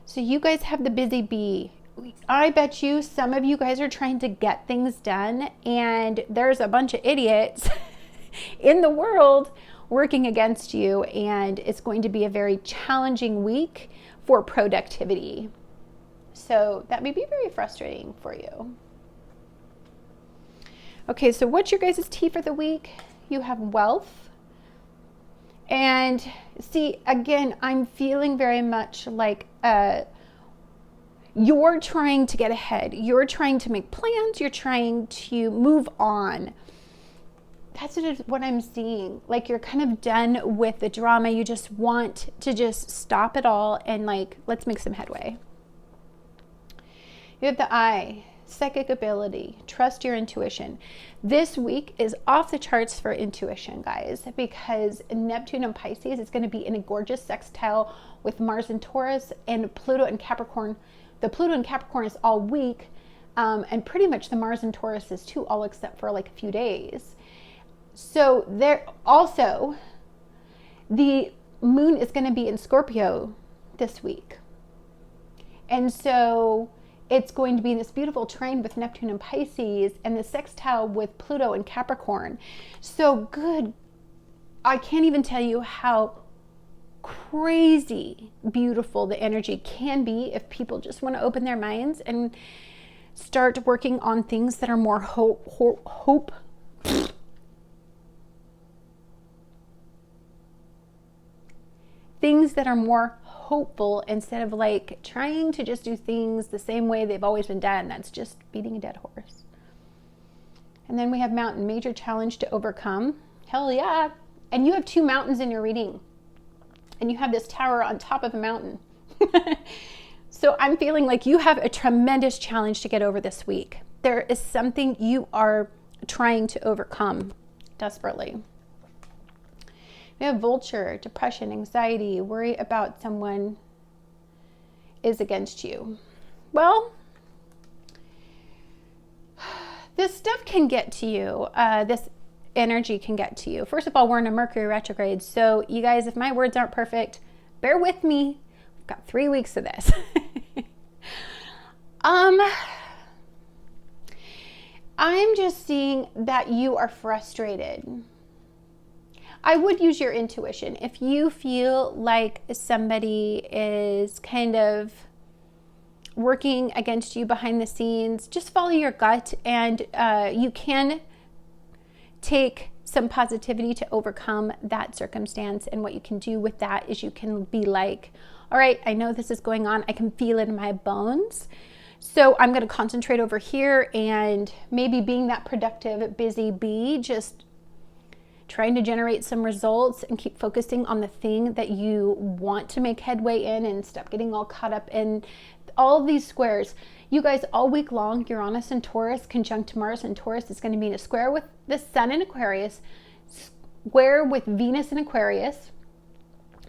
Speaker 1: So you guys have the busy bee. I bet you some of you guys are trying to get things done, and there's a bunch of idiots in the world working against you, and it's going to be a very challenging week for productivity. So that may be very frustrating for you. Okay, so what's your guys' tea for the week? You have wealth. And see, again, I'm feeling very much like you're trying to get ahead. You're trying to make plans. You're trying to move on. That's what I'm seeing. Like you're kind of done with the drama. You just want to just stop it all and like, let's make some headway. You have the eye. Psychic ability, trust your intuition. This week is off the charts for intuition, guys, because Neptune and Pisces is going to be in a gorgeous sextile with Mars and Taurus and Pluto and Capricorn. The Pluto and Capricorn is all week, and pretty much the Mars and Taurus is too, all except for like a few days. So there also, the moon is going to be in Scorpio this week. And so it's going to be this beautiful trine with Neptune and Pisces and the sextile with Pluto and Capricorn. So good. I can't even tell you how crazy beautiful the energy can be if people just want to open their minds and start working on things that are more hope. Things that are more hopeful instead of like trying to just do things the same way they've always been done. That's just beating a dead horse. And then we have mountain, major challenge to overcome. Hell yeah. And you have 2 mountains in your reading. And you have this tower on top of a mountain. So I'm feeling like you have a tremendous challenge to get over this week. There is something you are trying to overcome desperately. We have vulture, depression, anxiety, worry about someone is against you. Well, this stuff can get to you. This energy can get to you. First of all, we're in a Mercury retrograde. So you guys, if my words aren't perfect, bear with me. We've got 3 weeks of this. I'm just seeing that you are frustrated. I would use your intuition. If you feel like somebody is kind of working against you behind the scenes, just follow your gut, and you can take some positivity to overcome that circumstance. And what you can do with that is you can be like, all right, I know this is going on. I can feel it in my bones. So I'm going to concentrate over here and maybe being that productive, busy bee, just trying to generate some results and keep focusing on the thing that you want to make headway in and stop getting all caught up in all of these squares. You guys, all week long, Uranus and Taurus conjunct Mars, and Taurus is going to be in a square with the Sun in Aquarius, square with Venus in Aquarius,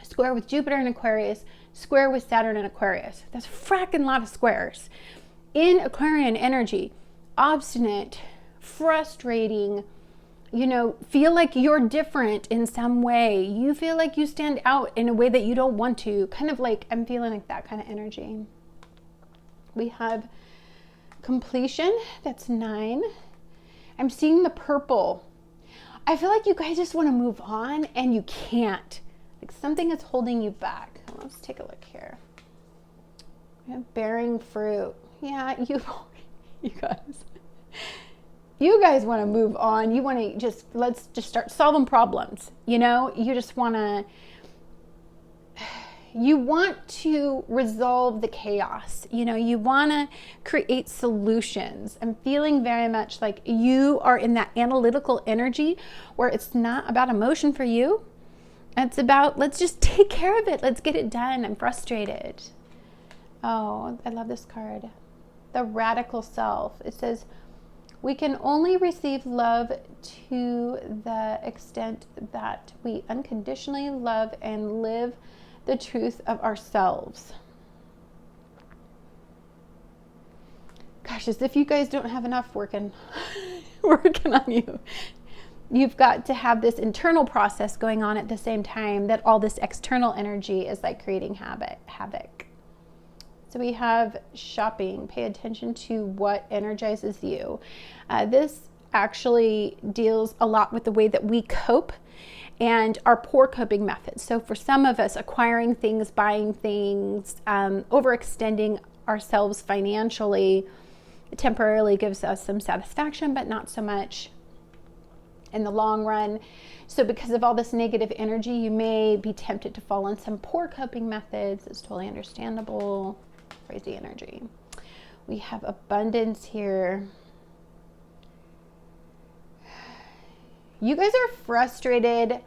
Speaker 1: square with Jupiter in Aquarius, square with Saturn in Aquarius. That's a fracking lot of squares. In Aquarian energy, obstinate, frustrating, feel like you're different in some way. You feel like you stand out in a way that you don't want to. Kind of like, I'm feeling like that kind of energy. We have completion. That's 9. I'm seeing the purple. I feel like you guys just want to move on and you can't. Like something is holding you back. Let's take a look here. We have bearing fruit. Yeah, you guys want to move on. You want to let's just start solving problems. You just you want to resolve the chaos. You want to create solutions. I'm feeling very much like you are in that analytical energy where it's not about emotion for you. It's about, let's just take care of it. Let's get it done. I'm frustrated. Oh, I love this card. The radical self. It says, we can only receive love to the extent that we unconditionally love and live the truth of ourselves. Gosh, as if you guys don't have enough working on you. You've got to have this internal process going on at the same time that all this external energy is like creating havoc. So we have shopping. Pay attention to what energizes you. This actually deals a lot with the way that we cope and our poor coping methods. So for some of us, acquiring things, buying things, overextending ourselves financially temporarily gives us some satisfaction, but not so much in the long run. So because of all this negative energy, you may be tempted to fall on some poor coping methods. It's totally understandable. Crazy energy. We have abundance here. You guys are frustrated.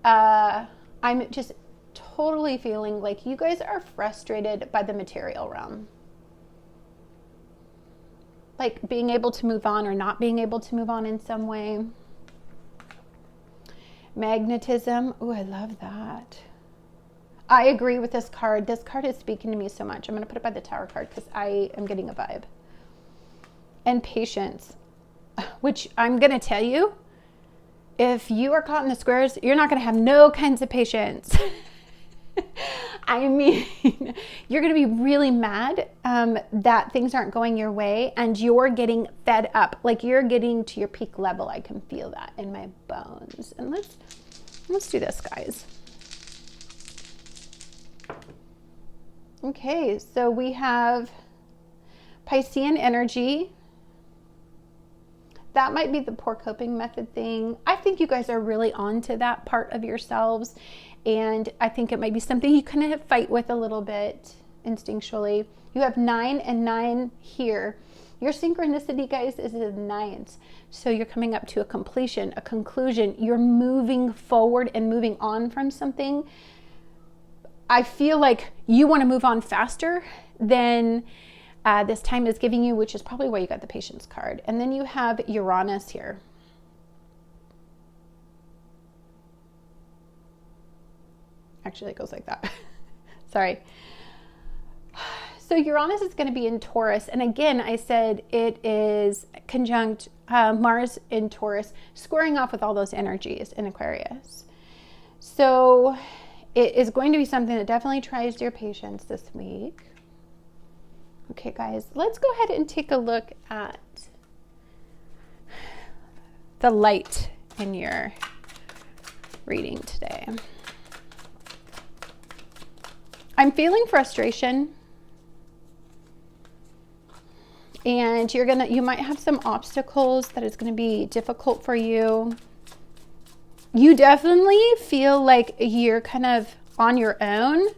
Speaker 1: I'm just totally feeling like you guys are frustrated by the material realm. Like being able to move on or not being able to move on in some way. Magnetism. Oh, I love that. I agree with this card. This card is speaking to me so much. I'm going to put it by the Tower card because I am getting a vibe. And patience, which I'm going to tell you, if you are caught in the squares, you're not going to have no kinds of patience. I mean, you're going to be really mad that things aren't going your way and you're getting fed up. Like you're getting to your peak level. I can feel that in my bones. And let's do this, guys. Okay, so we have Piscean energy. That might be the poor coping method thing. I think you guys are really on to that part of yourselves. And I think it might be something you kind of fight with a little bit instinctually. You have 9 and 9 here. Your synchronicity, guys, is in 9s. So you're coming up to a completion, a conclusion. You're moving forward and moving on from something. I feel like you want to move on faster than this time is giving you, which is probably why you got the Patience card. And then you have Uranus here. Actually, it goes like that. Sorry. So Uranus is going to be in Taurus. And again, I said it is conjunct Mars in Taurus, squaring off with all those energies in Aquarius. So it is going to be something that definitely tries your patience this week. Okay, guys, let's go ahead and take a look at the light in your reading today. I'm feeling frustration, and you might have some obstacles that is going to be difficult for you. You definitely feel like you're kind of on your own.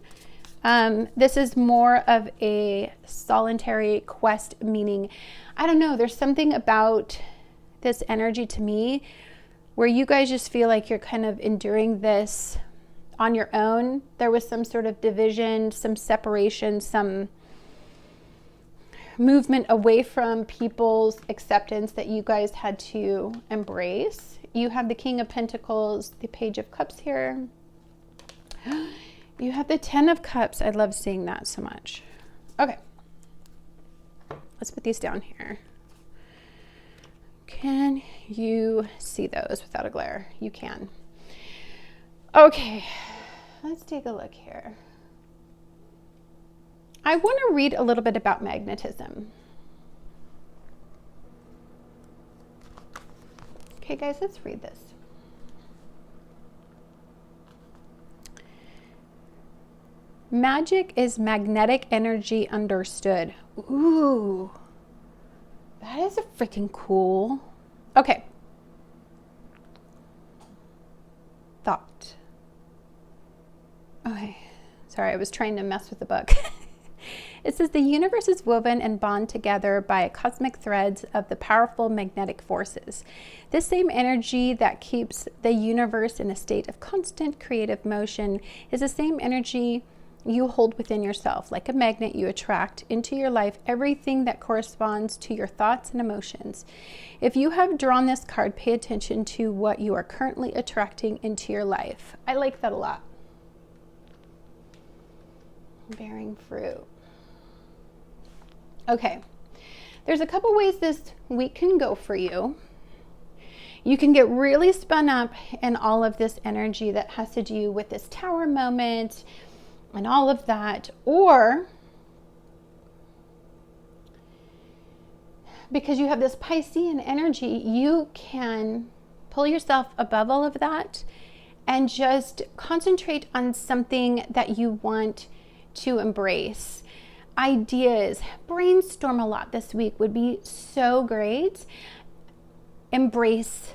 Speaker 1: This is more of a solitary quest, meaning, I don't know, there's something about this energy to me where you guys just feel like you're kind of enduring this on your own. There was some sort of division, some separation, some movement away from people's acceptance that you guys had to embrace. You have the King of Pentacles, the Page of Cups here. You have the 10 of Cups. I love seeing that so much. Okay. Let's put these down here. Can you see those without a glare? You can. Okay. Let's take a look here. I want to read a little bit about magnetism. Okay, guys, let's read this. Magic is magnetic energy understood. Ooh, that is a freaking cool. Okay. Thought. Okay. Sorry, I was trying to mess with the book. It says the universe is woven and bound together by cosmic threads of the powerful magnetic forces. This same energy that keeps the universe in a state of constant creative motion is the same energy you hold within yourself. Like a magnet, you attract into your life everything that corresponds to your thoughts and emotions. If you have drawn this card, pay attention to what you are currently attracting into your life. I like that a lot. Bearing fruit. Okay, there's a couple ways this week can go for you. You can get really spun up in all of this energy that has to do with this tower moment and all of that, or because you have this Piscean energy, you can pull yourself above all of that and just concentrate on something that you want to embrace. Ideas, brainstorm a lot this week would be so great. Embrace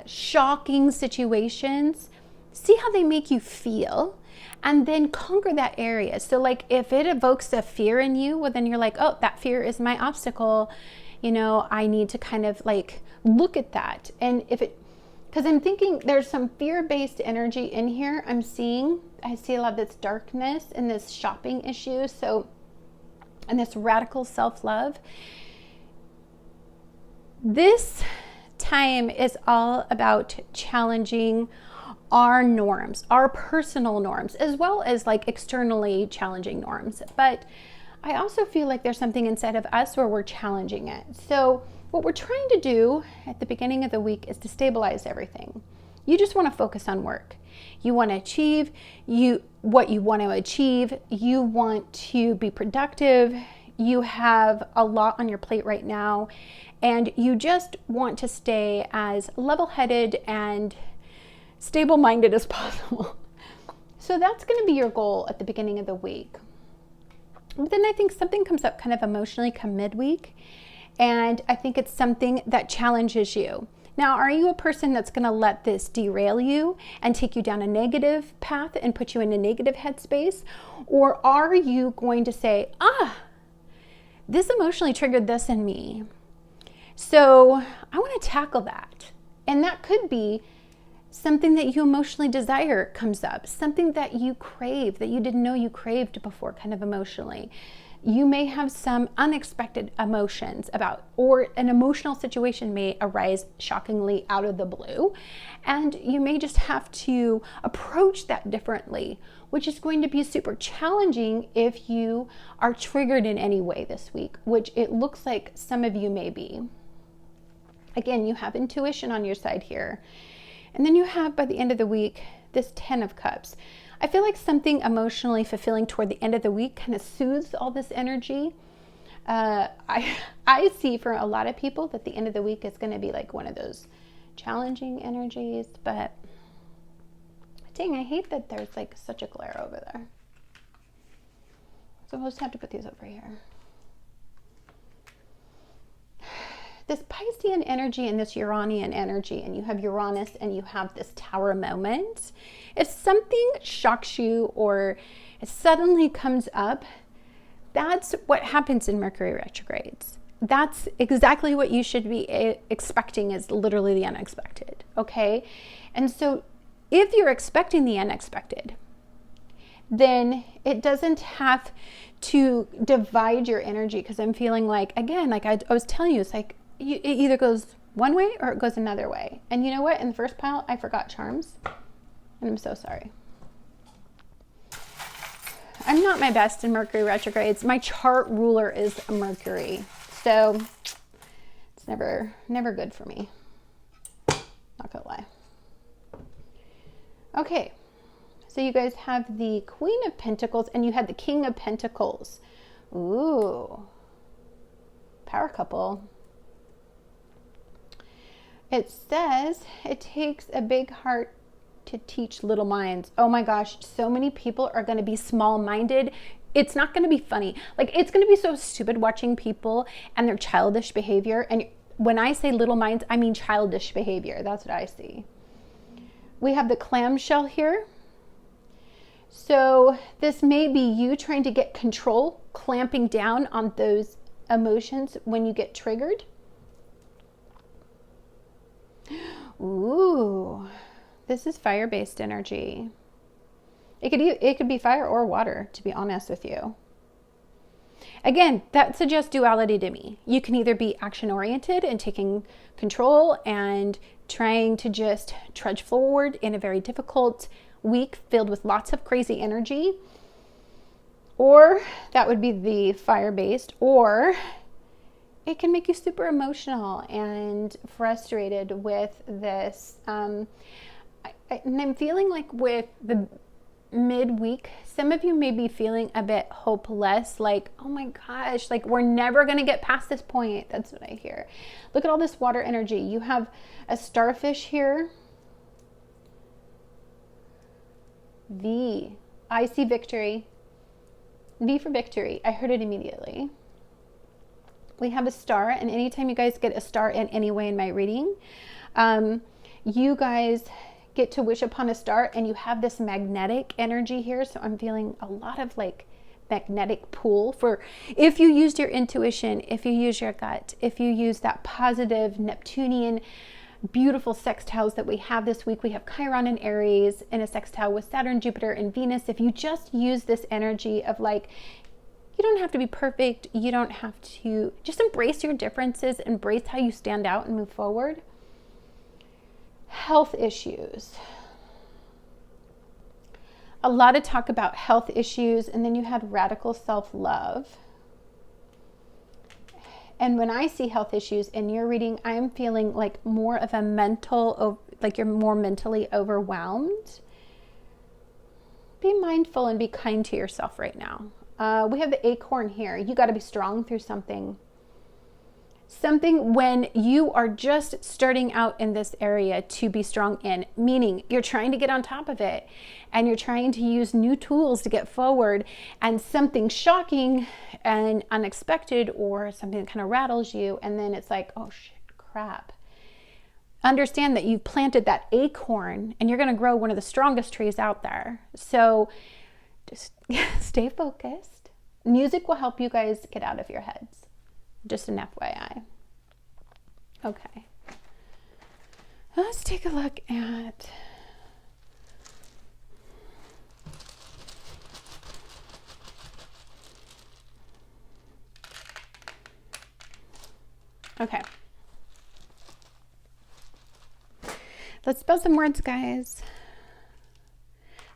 Speaker 1: shocking situations. See how they make you feel, and then conquer that area. So like if it evokes a fear in you, well then you're like, oh, that fear is my obstacle. You know, I need to kind of like look at that. And if it, because I'm thinking there's some fear-based energy in here. I see a lot of this darkness and this shopping issue. So, and this radical self-love. This time is all about challenging our norms, our personal norms, as well as like externally challenging norms. But I also feel like there's something inside of us where we're challenging it. So what we're trying to do at the beginning of the week is to stabilize everything. You just want to focus on work. You want to achieve what you want to achieve. You want to be productive. You have a lot on your plate right now, and you just want to stay as level-headed and stable-minded as possible. So that's going to be your goal at the beginning of the week. But then I think something comes up kind of emotionally come midweek, and I think it's something that challenges you. Now, are you a person that's going to let this derail you and take you down a negative path and put you in a negative headspace? Or are you going to say, this emotionally triggered this in me, so I want to tackle that? And that could be something that you emotionally desire comes up, something that you crave that you didn't know you craved before, kind of emotionally. You may have some unexpected emotions about, or an emotional situation may arise shockingly out of the blue, and you may just have to approach that differently, which is going to be super challenging if you are triggered in any way this week, which it looks like some of you may be. Again, you have intuition on your side here. And then you have, by the end of the week, this 10 of Cups. I feel like something emotionally fulfilling toward the end of the week kind of soothes all this energy. I see for a lot of people that the end of the week is going to be like one of those challenging energies, but dang, I hate that there's like such a glare over there. So we'll just have to put these over here. This Piscean energy and this Uranian energy, and you have Uranus and you have this Tower moment. If something shocks you or it suddenly comes up, that's what happens in Mercury retrogrades. That's exactly what you should be expecting, is literally the unexpected, okay? And so if you're expecting the unexpected, then it doesn't have to divide your energy, because I'm feeling like, again, like I was telling you, it's like, it either goes one way or it goes another way. And you know what? In the first pile, I forgot charms. And I'm so sorry. I'm not my best in Mercury retrogrades. My chart ruler is Mercury. So it's never good for me. Not gonna lie. Okay. So you guys have the Queen of Pentacles and you had the King of Pentacles. Ooh. Power couple. It says it takes a big heart to teach little minds. Oh my gosh, so many people are going to be small-minded. It's not going to be funny. Like, it's going to be so stupid watching people and their childish behavior. And when I say little minds, I mean childish behavior. That's what I see. We have the clamshell here. So this may be you trying to get control, clamping down on those emotions when you get triggered. Ooh, this is fire-based energy. It could be fire or water, to be honest with you. Again, that suggests duality to me. You can either be action-oriented and taking control and trying to just trudge forward in a very difficult week filled with lots of crazy energy, or that would be the fire-based, or it can make you super emotional and frustrated with this. And I'm feeling like with the midweek, some of you may be feeling a bit hopeless, like, oh my gosh, like we're never going to get past this point. That's what I hear. Look at all this water energy. You have a starfish here. V. I see victory. V for victory. I heard it immediately. We have a star, and anytime you guys get a star in any way in my reading, you guys get to wish upon a star, and you have this magnetic energy here. So I'm feeling a lot of like magnetic pull for if you used your intuition, if you use your gut, if you use that positive Neptunian beautiful sextiles that we have this week. We have Chiron and Aries in a sextile with Saturn, Jupiter, and Venus. If you just use this energy of like, you don't have to be perfect. You don't have to, just embrace your differences, embrace how you stand out and move forward. Health issues. A lot of talk about health issues, and then you had radical self-love. And when I see health issues in your reading, I'm feeling like more of a mental, like you're more mentally overwhelmed. Be mindful and be kind to yourself right now. We have the acorn here. You got to be strong through something. something when you are just starting out in this area to be strong in, meaning you're trying to get on top of it and you're trying to use new tools to get forward, and something shocking and unexpected or something that kind of rattles you, and then it's like, oh shit, crap. Understand that you've planted that acorn and you're going to grow one of the strongest trees out there. So just stay focused. Music will help you guys get out of your heads. Just an FYI. Okay. Let's take a look at okay. Let's spell some words, guys.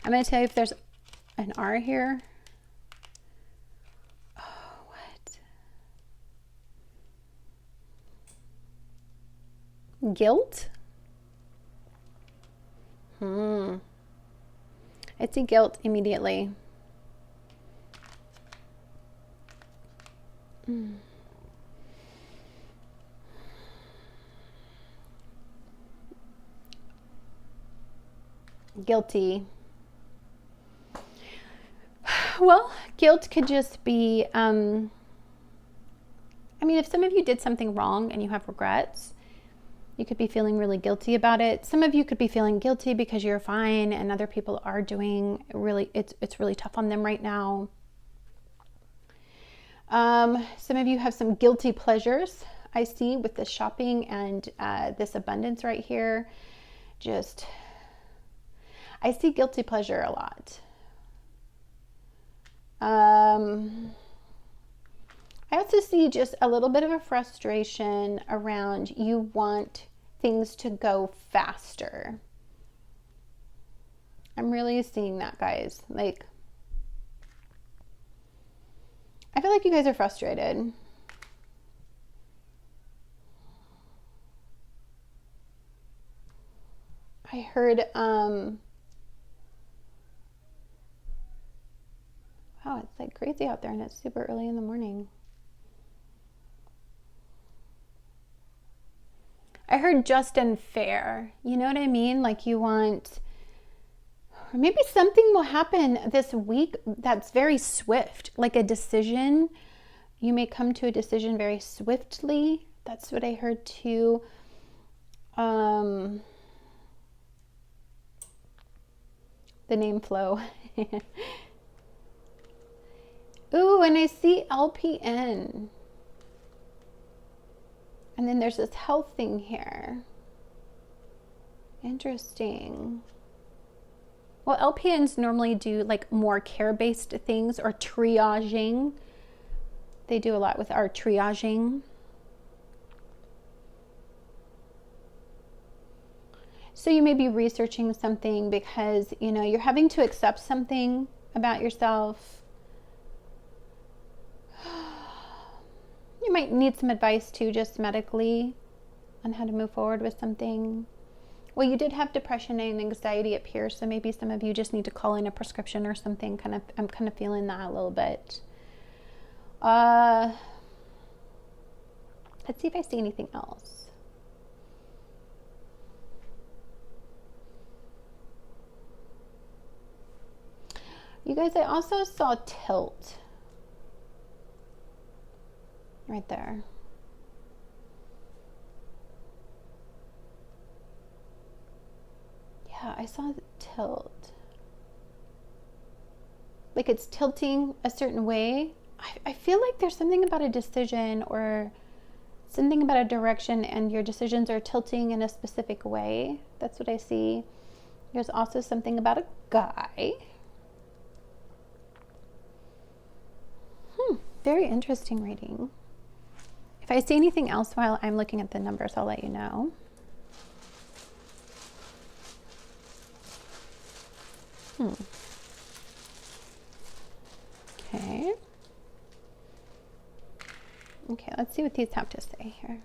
Speaker 1: I'm going to tell you if there's an R here. Guilt? I see guilt immediately. Guilty. Well, guilt could just be, I mean, if some of you did something wrong and you have regrets, you could be feeling really guilty about it. Some of you could be feeling guilty because you're fine and other people are doing really, it's really tough on them right now. Some of you have some guilty pleasures, I see, with this shopping and this abundance right here. Just, I see guilty pleasure a lot. I also see just a little bit of a frustration around you want things to go faster. I'm really seeing that, guys. Like, I feel like you guys are frustrated. I heard, wow, it's like crazy out there and it's super early in the morning. I heard just and fair. You know what I mean? Like you want, or maybe something will happen this week that's very swift, like a decision. You may come to a decision very swiftly. That's what I heard too. The name flow. Ooh, and I see LPN. And then there's this health thing here. Interesting. Well, LPNs normally do like more care-based things or triaging. They do a lot with our triaging. So you may be researching something because, you know, you're having to accept something about yourself. You might need some advice too, just medically, on how to move forward with something. Well, you did have depression and anxiety up here, so maybe some of you just need to call in a prescription or something. I'm kind of feeling that a little bit. Let's see if I see anything else. You guys, I also saw tilt. Right there. Yeah, I saw the tilt. Like it's tilting a certain way. I feel like there's something about a decision or something about a direction and your decisions are tilting in a specific way. That's what I see. There's also something about a guy. Very interesting reading. If I see anything else while I'm looking at the numbers, I'll let you know. Okay. Okay, let's see what these have to say here.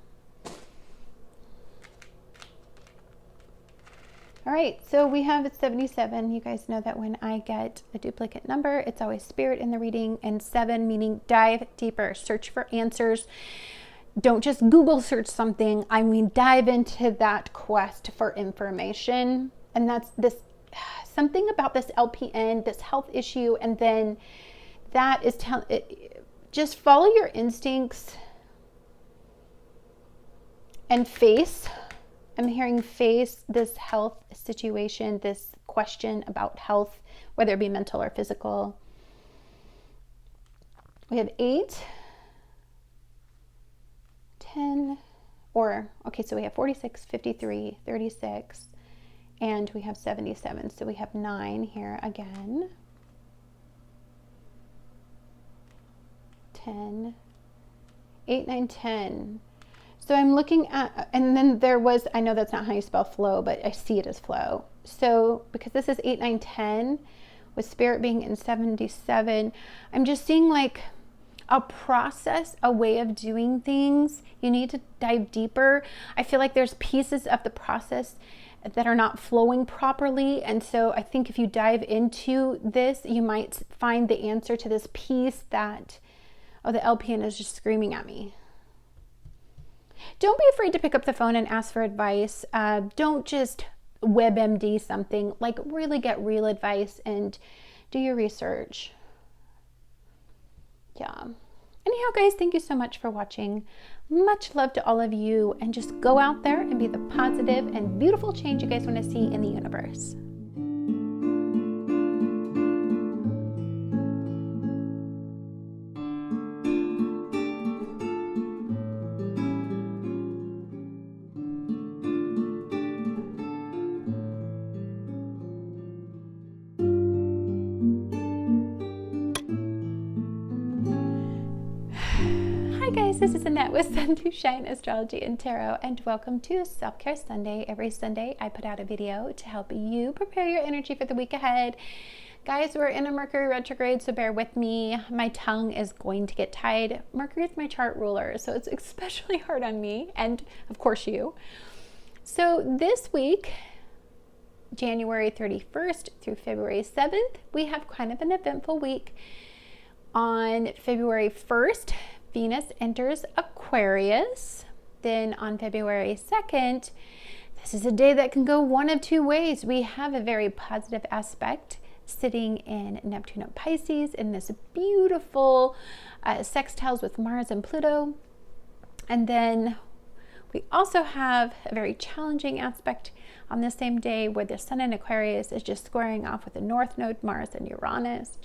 Speaker 1: All right, so we have 77. You guys know that when I get a duplicate number, it's always spirit in the reading, and 7 meaning dive deeper, search for answers. don't just Google search something. I mean, dive into that quest for information. And that's this something about this LPN, this health issue, and then that is just follow your instincts and face. I'm hearing face this health situation, this question about health, whether it be mental or physical. We have 8, 10, so we have 46, 53, 36, and we have 77. So we have 9 here again. 10, 8, 9, 10. So I'm looking at, and then there was, I know that's not how you spell flow, but I see it as flow. So because this is 8, 9, 10, with spirit being in 77, I'm just seeing like a process, a way of doing things. You need to dive deeper. I feel like there's pieces of the process that are not flowing properly. And so I think if you dive into this, you might find the answer to this piece that, oh, the LPN is just screaming at me. Don't be afraid to pick up the phone and ask for advice. Don't just WebMD something. Like, really get real advice and do your research. Yeah. Anyhow, guys, thank you so much for watching. Much love to all of you, and just go out there and be the positive and beautiful change you guys want to see in the universe. This is Annette with Sun to Shine Astrology and Tarot, and welcome to Self-Care Sunday. Every Sunday I put out a video to help you prepare your energy for the week ahead. Guys, we're in a Mercury retrograde, so bear with me. My tongue is going to get tied. Mercury is my chart ruler, so it's especially hard on me and of course you. So this week, January 31st through February 7th, we have kind of an eventful week. On February 1st, Venus enters Aquarius. Then on February 2nd, this is a day that can go one of two ways. We have a very positive aspect sitting in Neptune and Pisces in this beautiful sextiles with Mars and Pluto. And then we also have a very challenging aspect on the same day where the Sun in Aquarius is just squaring off with the North Node, Mars and Uranus.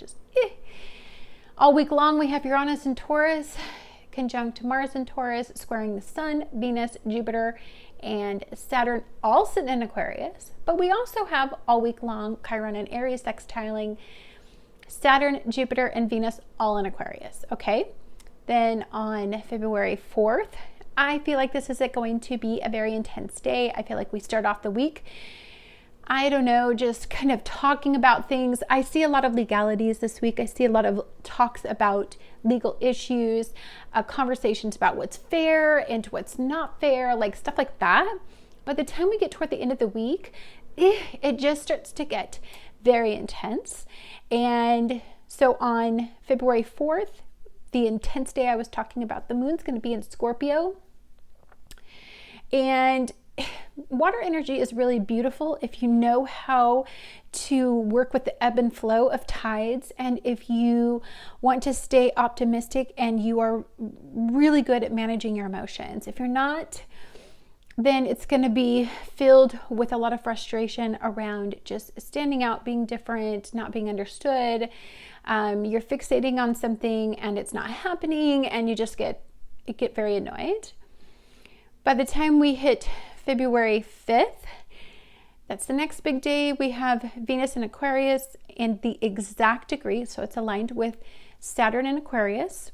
Speaker 1: All week long, we have Uranus in Taurus, conjunct Mars in Taurus, squaring the Sun, Venus, Jupiter, and Saturn, all sitting in Aquarius. But we also have all week long Chiron and Aries sextiling Saturn, Jupiter, and Venus, all in Aquarius. Okay. Then on February 4th, I feel like this is going to be a very intense day. I feel like we start off the week, I don't know, just kind of talking about things. I see a lot of legalities this week. I see a lot of talks about legal issues, conversations about what's fair and what's not fair, like stuff like that. By the time we get toward the end of the week, it just starts to get very intense. And so on February 4th, the intense day I was talking about, the moon's going to be in Scorpio. And water energy is really beautiful if you know how to work with the ebb and flow of tides, and if you want to stay optimistic and you are really good at managing your emotions. If you're not, then it's going to be filled with a lot of frustration around just standing out, being different, not being understood. You're fixating on something and it's not happening, and you just get very annoyed. By the time we hit February 5th, that's the next big day, we have Venus in Aquarius in the exact degree, so it's aligned with Saturn in Aquarius.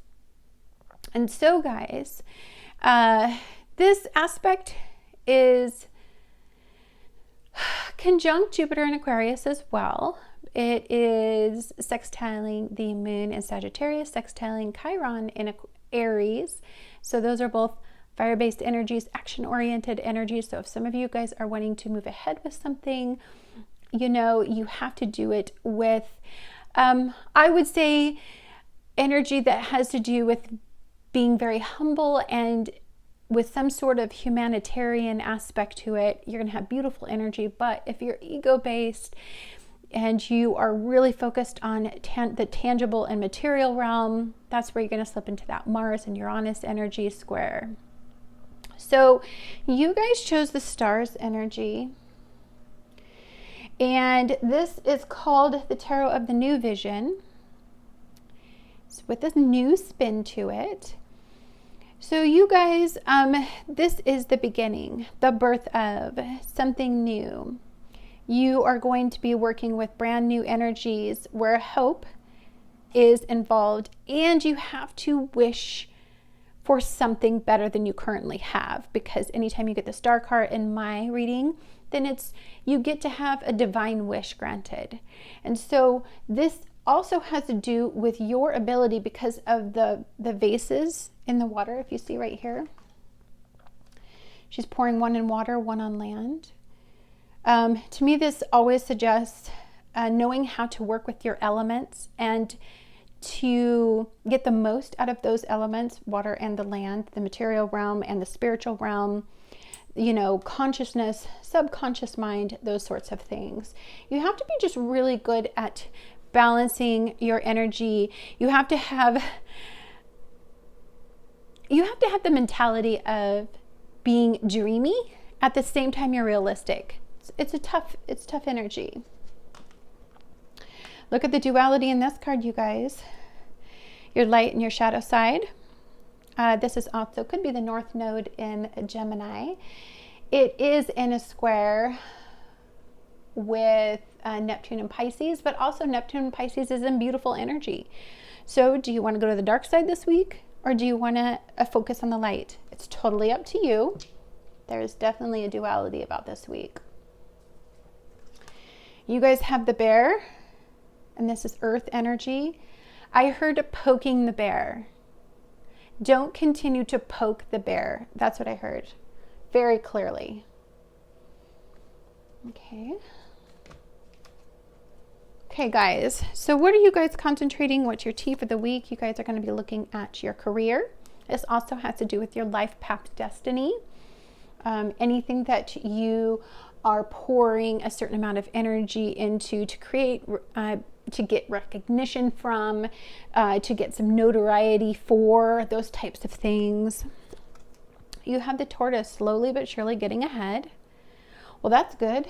Speaker 1: And so guys, this aspect is conjunct Jupiter in Aquarius as well. It is sextiling the moon in Sagittarius, sextiling Chiron in Aries. So those are both fire-based energies, action-oriented energies. So if some of you guys are wanting to move ahead with something, you know, you have to do it with, I would say, energy that has to do with being very humble and with some sort of humanitarian aspect to it, you're going to have beautiful energy. But if you're ego-based and you are really focused on the tangible and material realm, that's where you're going to slip into that Mars and Uranus energy square. So you guys chose the stars energy. And this is called the Tarot of the New Vision. It's with a new spin to it. So you guys, this is the beginning, the birth of something new. You are going to be working with brand new energies where hope is involved, and you have to wish for something better than you currently have, because anytime you get the star card in my reading, then you get to have a divine wish granted. And so this also has to do with your ability because of the vases in the water. If you see right here, she's pouring one in water, one on land. To me, this always suggests knowing how to work with your elements and to get the most out of those elements, water and the land, the material realm and the spiritual realm, consciousness, subconscious mind, those sorts of things. You have to be just really good at balancing your energy. You have to have the mentality of being dreamy at the same time you're realistic. It's tough energy. Look at the duality in this card, you guys. Your light and your shadow side. This is also, could be the North Node in Gemini. It is in a square with Neptune and Pisces, but also Neptune and Pisces is in beautiful energy. So do you want to go to the dark side this week, or do you want to focus on the light? It's totally up to you. There's definitely a duality about this week. You guys have the bear, and this is earth energy. I heard poking the bear. Don't continue to poke the bear. That's what I heard very clearly. Okay. Okay, guys. So what are you guys concentrating? What's your tea for the week? You guys are going to be looking at your career. This also has to do with your life path destiny. Anything that you are pouring a certain amount of energy into to create, to get recognition from, to get some notoriety for, those types of things. You have the tortoise slowly but surely getting ahead. Well, that's good.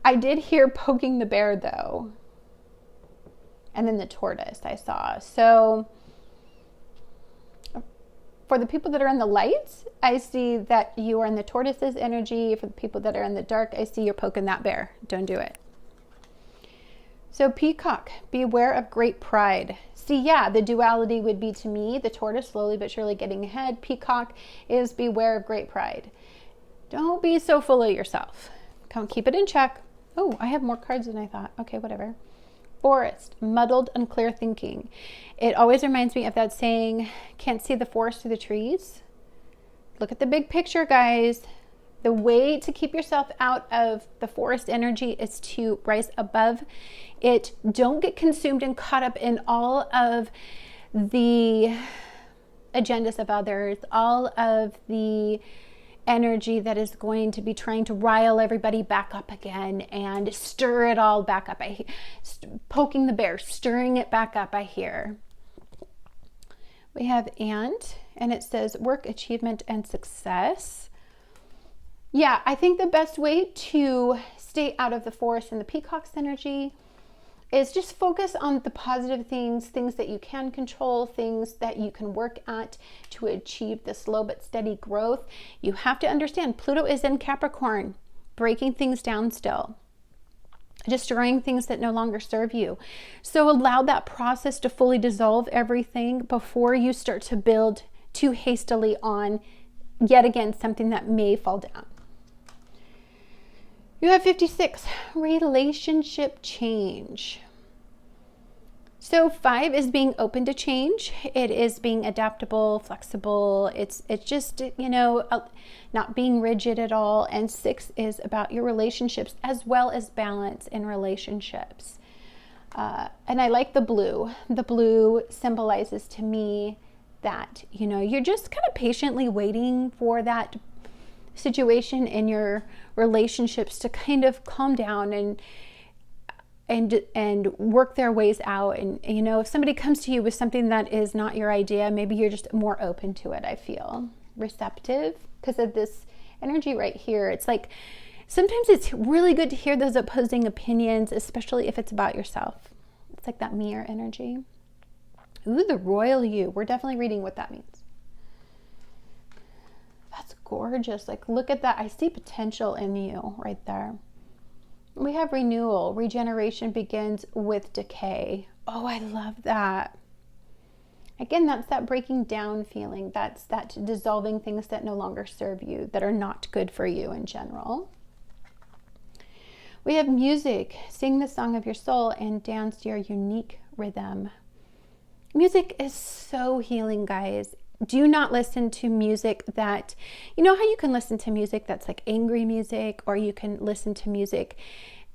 Speaker 1: I did hear poking the bear though. And then the tortoise I saw. So for the people that are in the light, I see that you are in the tortoise's energy. For the people that are in the dark, I see you're poking that bear. Don't do it. So peacock, beware of great pride. See, yeah, the duality would be to me, the tortoise slowly but surely getting ahead. Peacock is beware of great pride. Don't be so full of yourself. Keep it in check. Oh, I have more cards than I thought. Okay, whatever. Forest, muddled, unclear thinking. It always reminds me of that saying, can't see the forest through the trees. Look at the big picture, guys. The way to keep yourself out of the forest energy is to rise above it. Don't get consumed and caught up in all of the agendas of others, all of the energy that is going to be trying to rile everybody back up again and stir it all back up. Poking the bear, stirring it back up, I hear. We have ant, and it says work, achievement, and success. Yeah, I think the best way to stay out of the forest and the peacock's energy is just focus on the positive things that you can control, things that you can work at to achieve the slow but steady growth. You have to understand Pluto is in Capricorn, breaking things down still, destroying things that no longer serve you. So allow that process to fully dissolve everything before you start to build too hastily on yet again something that may fall down. You have 56, relationship change. So 5 is being open to change. It is being adaptable, flexible. It's just, not being rigid at all. And 6 is about your relationships as well as balance in relationships. And I like the blue. The blue symbolizes to me that. You know, you're just kind of patiently waiting for that situation in your relationships to kind of calm down and work their ways out. And you know, if somebody comes to you with something that is not your idea, maybe you're just more open to it. I feel receptive because of this energy right here. It's like sometimes it's really good to hear those opposing opinions, especially if it's about yourself. It's like that mirror energy. Ooh, the royal you. We're definitely reading what that means. That's gorgeous. Like, look at that. I see potential in you right there. We have renewal. Regeneration begins with decay. Oh, I love that. Again, that's that breaking down feeling. That's that dissolving things that no longer serve you, that are not good for you in general. We have music. Sing the song of your soul and dance to your unique rhythm. Music is so healing, guys. Do not listen to music that, you know how you can listen to music that's like angry music, or you can listen to music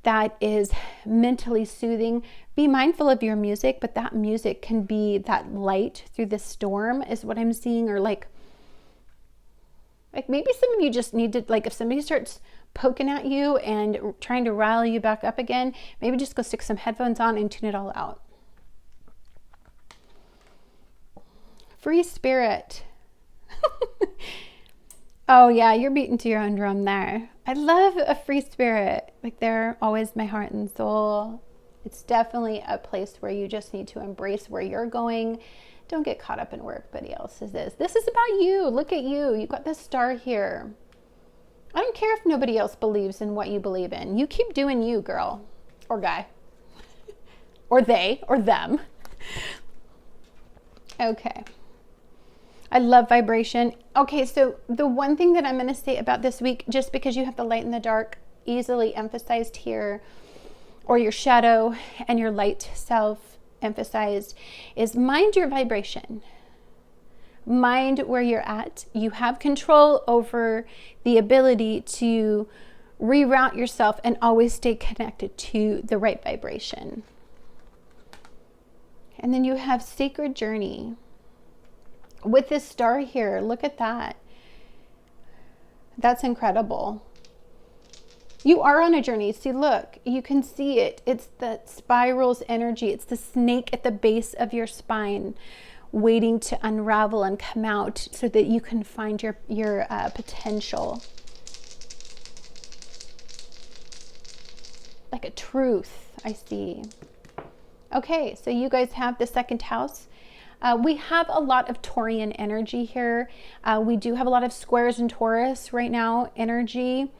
Speaker 1: that is mentally soothing. Be mindful of your music, but that music can be that light through the storm is what I'm seeing. Or like maybe some of you just need to, like, if somebody starts poking at you and trying to rile you back up again, maybe just go stick some headphones on and tune it all out. Free spirit. Oh yeah, you're beating to your own drum there. I love a free spirit. Like, they're always my heart and soul. It's definitely a place where you just need to embrace where you're going. Don't get caught up in where everybody else is. This is about you. Look at you. You got this star here. I don't care if nobody else believes in what you believe in. You keep doing you, girl. Or guy. Or they. Or them. Okay. I love vibration. Okay, so the one thing that I'm going to say about this week, just because you have the light and the dark easily emphasized here, or your shadow and your light self emphasized, is mind your vibration. Mind where you're at. You have control over the ability to reroute yourself and always stay connected to the right vibration. And then you have sacred journey. With this star here, look at that. That's incredible. You are on a journey. See, look, you can see it. It's the spirals energy. It's the snake at the base of your spine waiting to unravel and come out so that you can find your potential. Like a truth, I see. Okay, so you guys have the second house. We have a lot of Taurian energy here. We do have a lot of squares in Taurus right now, energy.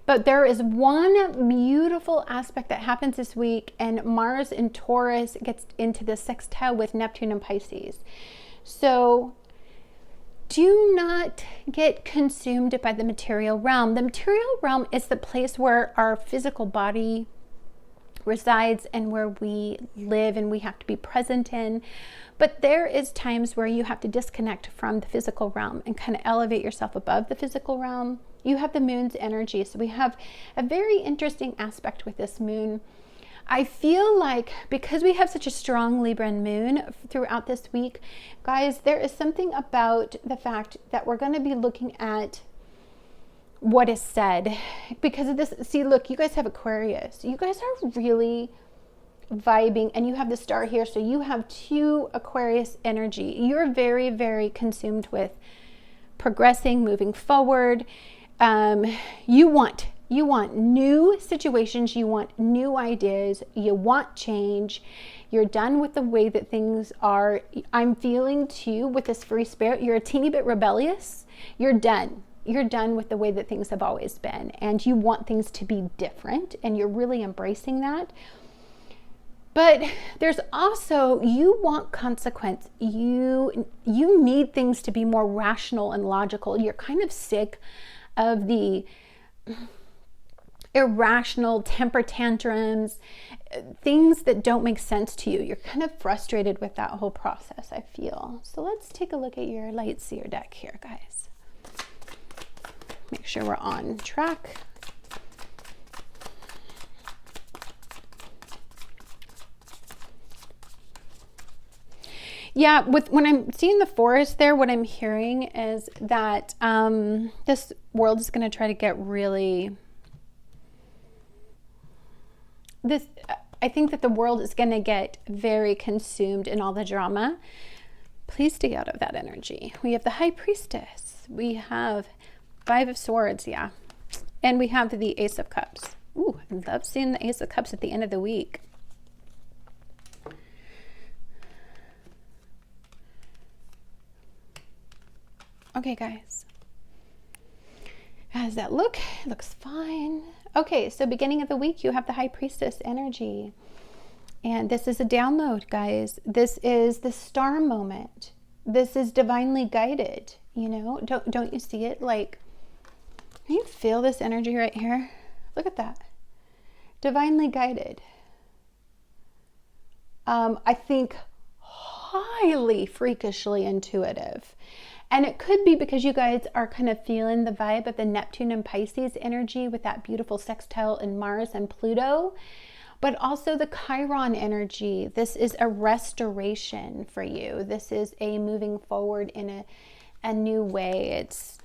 Speaker 1: But there is one beautiful aspect that happens this week, and Mars in Taurus gets into the sextile with Neptune and Pisces. So do not get consumed by the material realm. The material realm is the place where our physical body resides and where we live and we have to be present in. But there is times where you have to disconnect from the physical realm and kind of elevate yourself above the physical realm. You have the moon's energy. So we have a very interesting aspect with this moon. I feel like because we have such a strong Libran moon throughout this week, guys, there is something about the fact that we're going to be looking at what is said because of this. See, look, you guys have Aquarius. You guys are really vibing, and you have the star here. So you have two Aquarius energy. You're very, very consumed with progressing, moving forward. You want new situations. You want new ideas. You want change. You're done with the way that things are. I'm feeling too with this free spirit. You're a teeny bit rebellious. You're done. You're done with the way that things have always been, and you want things to be different, and you're really embracing that. But there's also, you want consequence. You need things to be more rational and logical. You're kind of sick of the irrational temper tantrums, things that don't make sense to you. You're kind of frustrated with that whole process, I feel. So let's take a look at your light seer deck here, guys. Make sure we're on track. Yeah, when I'm seeing the forest there, what I'm hearing is that this world is going to try to get really I think that the world is going to get very consumed in all the drama. Please stay out of that energy. We have the High Priestess. We have Five of Swords, yeah. And we have the Ace of Cups. Ooh, I love seeing the Ace of Cups at the end of the week. Okay, guys. How does that look? It looks fine. Okay, so beginning of the week, you have the High Priestess energy. And this is a download, guys. This is the star moment. This is divinely guided, you know? Don't you see it? Like, can you feel this energy right here? Look at that. Divinely guided. I think highly freakishly intuitive. And it could be because you guys are kind of feeling the vibe of the Neptune and Pisces energy with that beautiful sextile in Mars and Pluto, but also the Chiron energy. This is a restoration for you. This is a moving forward in a new way. It's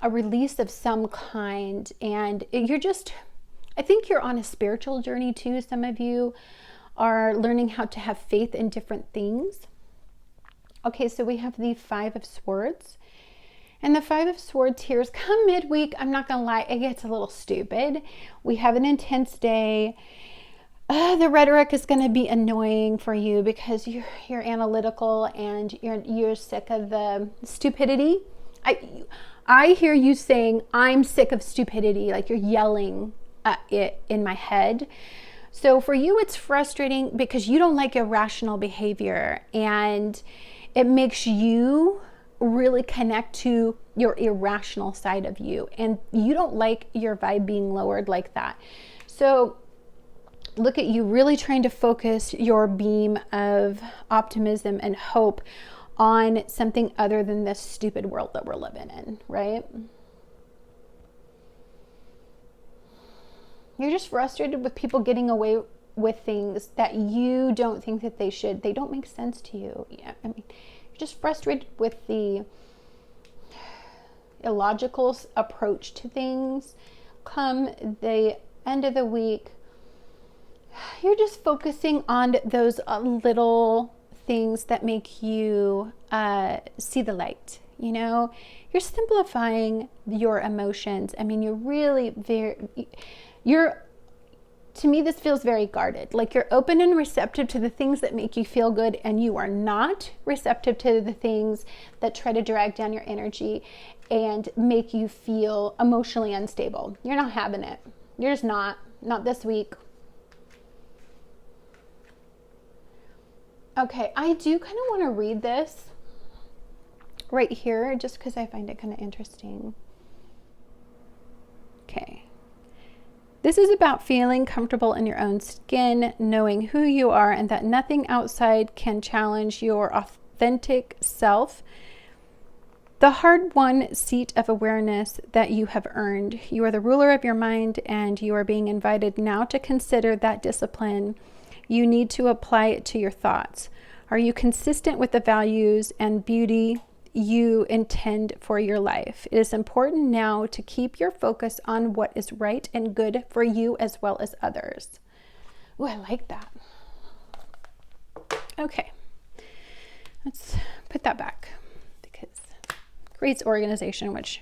Speaker 1: a release of some kind. And you're just, I think you're on a spiritual journey too. Some of you are learning how to have faith in different things. Okay, so we have the Five of Swords. And the Five of Swords here is come midweek. I'm not going to lie, it gets a little stupid. We have an intense day. The rhetoric is going to be annoying for you because you're analytical and you're sick of the stupidity. I hear you saying, I'm sick of stupidity, like you're yelling it in my head. So for you, it's frustrating because you don't like irrational behavior, and it makes you really connect to your irrational side of you, and you don't like your vibe being lowered like that. So look at you really trying to focus your beam of optimism and hope on something other than this stupid world that we're living in, right? You're just frustrated with people getting away with things that you don't think that they should. They don't make sense to you. Yeah, I mean, you're just frustrated with the illogical approach to things. Come the end of the week, you're just focusing on those little things that make you see the light. You know, you're simplifying your emotions. I mean, you're really to me, this feels very guarded. Like you're open and receptive to the things that make you feel good, and you are not receptive to the things that try to drag down your energy and make you feel emotionally unstable. You're not having it. You're just not this week. Okay, I do kind of want to read this right here just because I find it kind of interesting. Okay. This is about feeling comfortable in your own skin, knowing who you are, and that nothing outside can challenge your authentic self. The hard-won seat of awareness that you have earned. You are the ruler of your mind, and you are being invited now to consider that discipline. You need to apply it to your thoughts. Are you consistent with the values and beauty you intend for your life? It is important now to keep your focus on what is right and good for you as well as others. Ooh, I like that. Okay, let's put that back because it creates organization, which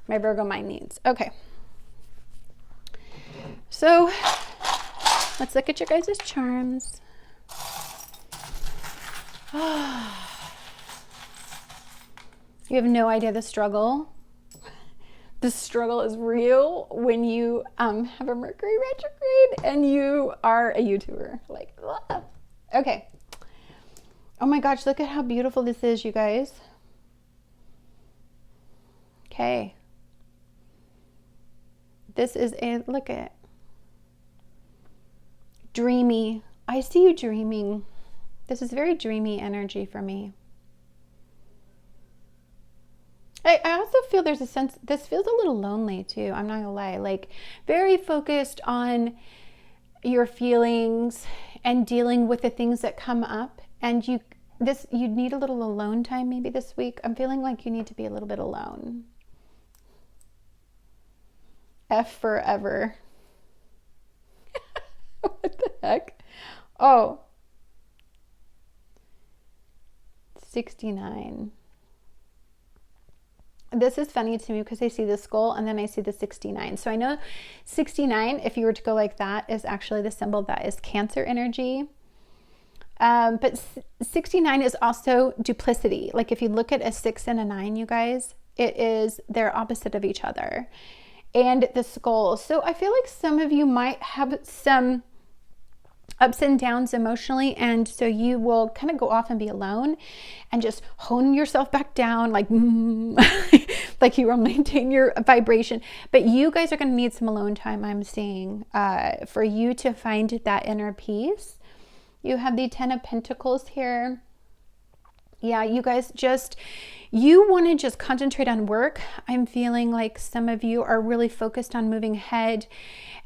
Speaker 1: my Virgo mind needs. Okay, so let's look at your guys' charms. You have no idea the struggle. The struggle is real when you have a Mercury retrograde and you are a YouTuber. Like, ah. Okay. Oh my gosh, look at how beautiful this is, you guys. Okay. This is look at it. Dreamy. I see you dreaming. This is very dreamy energy for me. I also feel there's a sense, this feels a little lonely too. I'm not gonna lie, like very focused on your feelings and dealing with the things that come up. And you need a little alone time maybe this week. I'm feeling like you need to be a little bit alone. F forever. What the heck? Oh. 69. This is funny to me because I see the skull and then I see the 69. So I know 69, if you were to go like that, is actually the symbol that is Cancer energy. But 69 is also duplicity. Like if you look at a 6 and a 9, you guys, they're opposite of each other. And the skull. So I feel like some of you might have some ups and downs emotionally, and so you will kind of go off and be alone and just hone yourself back down, like like you will maintain your vibration. But you guys are going to need some alone time, I'm seeing, for you to find that inner peace. You have the 10 of Pentacles here. Yeah, you guys you want to just concentrate on work. I'm feeling like some of you are really focused on moving ahead,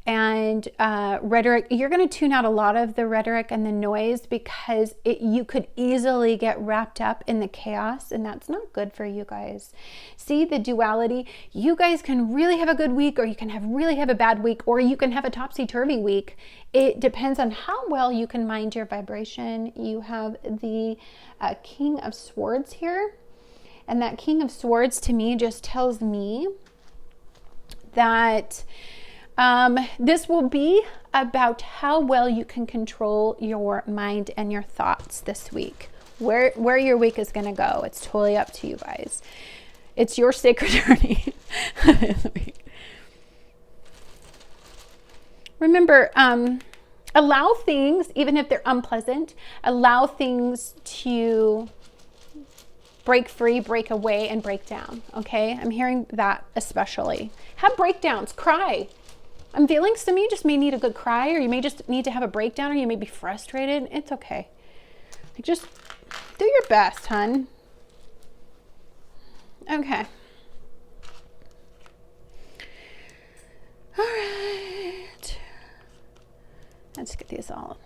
Speaker 1: and rhetoric. You're going to tune out a lot of the rhetoric and the noise because you could easily get wrapped up in the chaos, and that's not good for you guys. See the duality? You guys can really have a good week, or you can really have a bad week, or you can have a topsy-turvy week. It depends on how well you can mind your vibration. You have the King of Swords here, and that King of Swords to me just tells me that this will be about how well you can control your mind and your thoughts this week. Where your week is going to go, it's totally up to you guys. It's your sacred journey this week. Remember, allow things, even if they're unpleasant, allow things to break free, break away, and break down. Okay? I'm hearing that especially. Have breakdowns, cry. I'm feeling some of you just may need a good cry, or you may just need to have a breakdown, or you may be frustrated. It's okay. Like, just do your best, hun. Okay. All right. Let's get these all.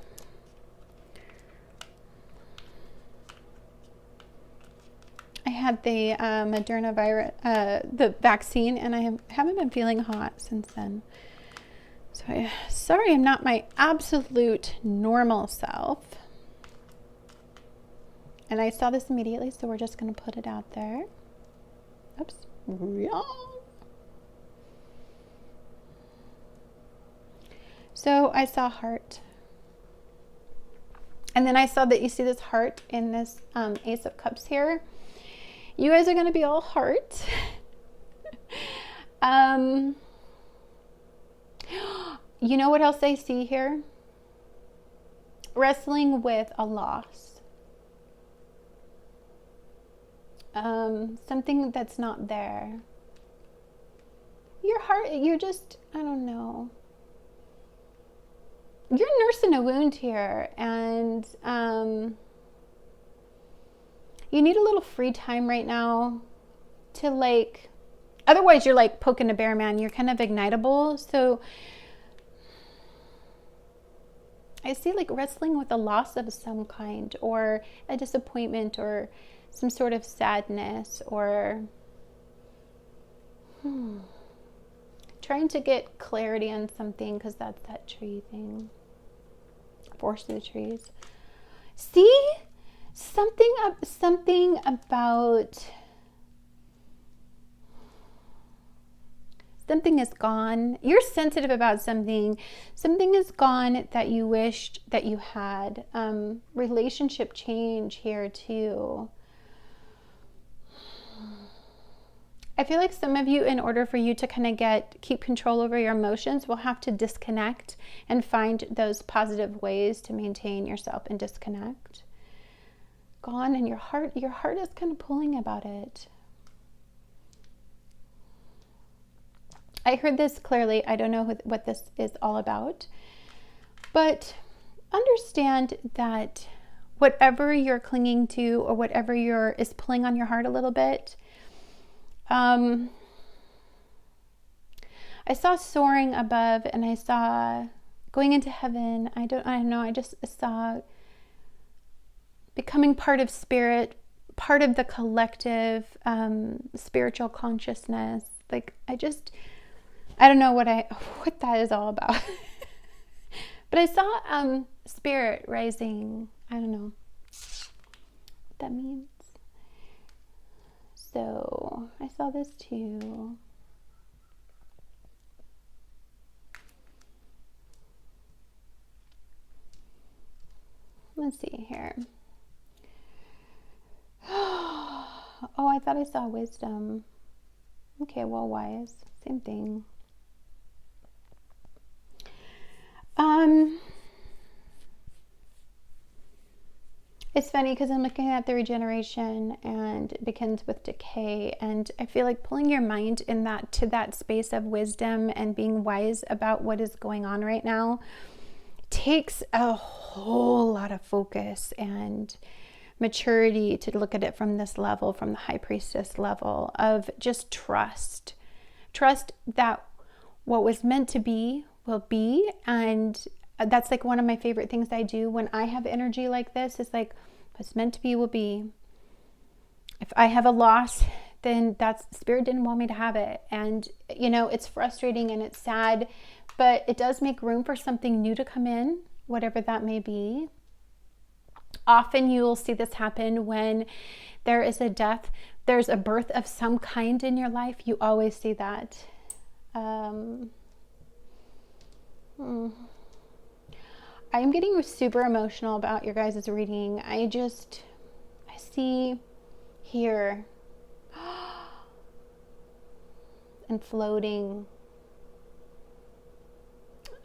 Speaker 1: I had the Moderna virus, the vaccine, and I haven't been feeling hot since then. So sorry, I'm not my absolute normal self. And I saw this immediately, so we're just going to put it out there. Oops. Yeah. So I saw heart. And then I saw that you see this heart in this Ace of Cups here. You guys are going to be all heart. You know what else I see here? Wrestling with a loss. Something that's not there. Your heart, you're just, I don't know. You're nursing a wound here, and you need a little free time right now to, like, otherwise you're like poking a bear, man. You're kind of ignitable. So I see like wrestling with a loss of some kind, or a disappointment, or some sort of sadness, or trying to get clarity on something, because that's that tree thing. Forest of the trees. See? Something about something is gone. You're sensitive about something. Something is gone that you wished that you had. Relationship change here too. I feel like some of you, in order for you to kind of keep control over your emotions, will have to disconnect and find those positive ways to maintain yourself and disconnect. Gone, and your heart is kind of pulling about it. I heard this clearly. I don't know what this is all about, but understand that whatever you're clinging to, or whatever is pulling on your heart a little bit, I saw soaring above, and I saw going into heaven. I don't know. I just saw becoming part of spirit, part of the collective spiritual consciousness. Like I don't know what that is all about. But I saw spirit rising. I don't know what that means. So I saw this too. Let's see here. Oh, I thought I saw wisdom. Okay, well, wise, same thing. It's funny because I'm looking at the regeneration and it begins with decay, and I feel like pulling your mind in to that space of wisdom and being wise about what is going on right now takes a whole lot of focus and maturity to look at it from this level, from the high priestess level of just trust that what was meant to be will be. And that's like one of my favorite things I do when I have energy like this, is like, what's meant to be will be. If I have a loss, then that's, spirit didn't want me to have it. And it's frustrating and it's sad, but it does make room for something new to come in, whatever that may be. Often you will see this happen when there is a death, there's a birth of some kind in your life. You always see that. I'm getting super emotional about your guys' reading. I see here and floating.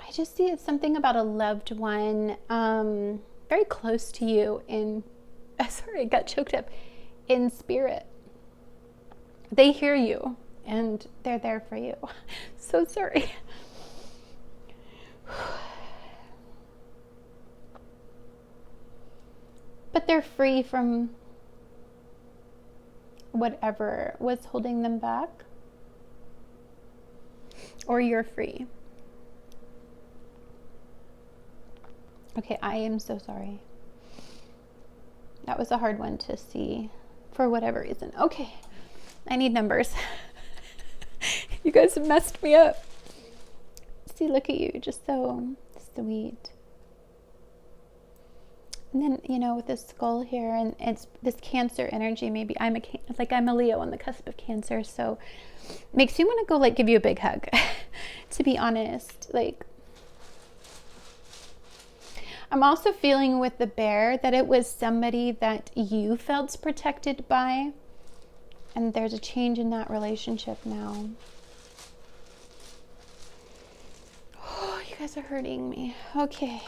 Speaker 1: I just see it's something about a loved one, very close to you sorry, I got choked up, in spirit. They hear you and they're there for you. So sorry. But they're free from whatever was holding them back. Or you're free. Okay, I am so sorry. That was a hard one to see for whatever reason. Okay, I need numbers. You guys have messed me up. See, look at you, just so sweet. And then, with this skull here, and it's this Cancer energy, maybe I'm a Leo on the cusp of Cancer, so makes you want to go give you a big hug. To be honest, I'm also feeling with the bear that it was somebody that you felt protected by, and there's a change in that relationship now. Oh, you guys are hurting me. Okay,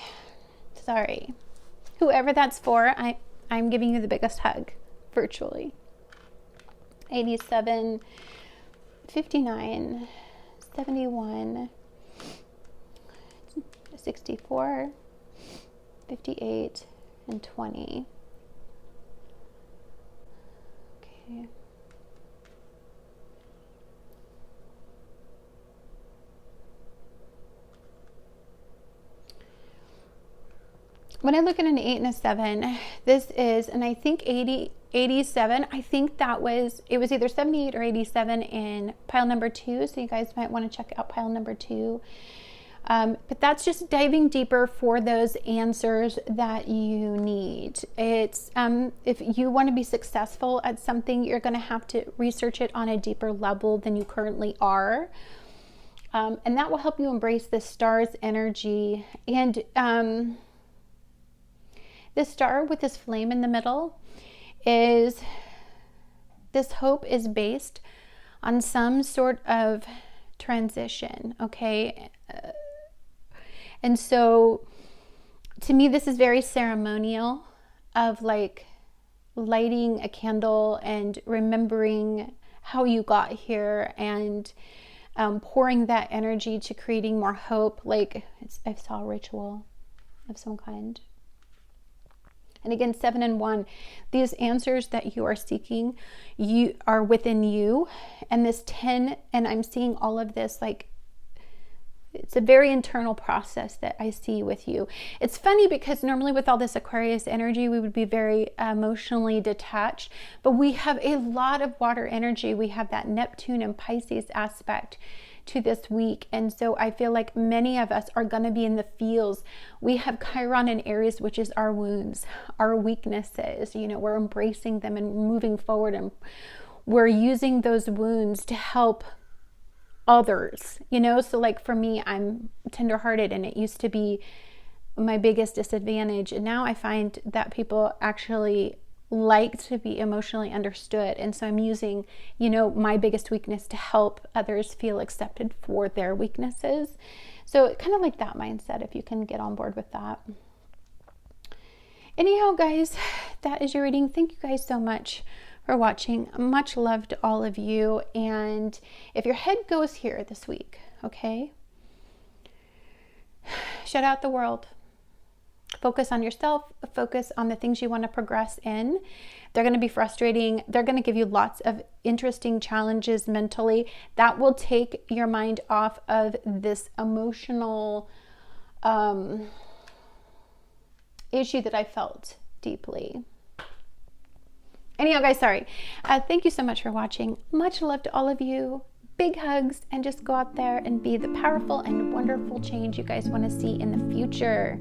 Speaker 1: sorry. Whoever that's for, I'm giving you the biggest hug virtually. 87, 59, 71, 64, 58, and 20. Okay. When I look at an 8 and a 7, this is, and I think 87, I think it was either 78 or 87 in pile number 2. So you guys might want to check out pile number 2. But that's just diving deeper for those answers that you need. It's, if you want to be successful at something, you're going to have to research it on a deeper level than you currently are. And that will help you embrace the star's energy. And, this star with this flame in the middle this hope is based on some sort of transition, okay? And so to me, this is very ceremonial, of lighting a candle and remembering how you got here, and pouring that energy to creating more hope. I saw a ritual of some kind. And again, 7 and 1, these answers that you are seeking, you are within you. And this 10, and I'm seeing all of this, it's a very internal process that I see with you. It's funny because normally with all this Aquarius energy, we would be very emotionally detached, but we have a lot of water energy. We have that Neptune and Pisces aspect to this week. And so I feel like many of us are going to be in the feels. We have Chiron in Aries, which is our wounds, our weaknesses. You know, we're embracing them and moving forward, and we're using those wounds to help others, you know. So like for me, I'm tenderhearted, and it used to be my biggest disadvantage, and now I find that people actually like to be emotionally understood. And so I'm using, you know, my biggest weakness to help others feel accepted for their weaknesses. So kind of like that mindset, if you can get on board with that. Anyhow, guys, that is your reading. Thank you guys so much for watching. Much love to all of you. And if your head goes here this week, okay, shut out the world. Focus on yourself. Focus on the things you want to progress in. They're going to be frustrating. They're going to give you lots of interesting challenges mentally. That will take your mind off of this emotional issue that I felt deeply. Anyhow, guys, sorry. Thank you so much for watching. Much love to all of you. Big hugs, and just go out there and be the powerful and wonderful change you guys want to see in the future.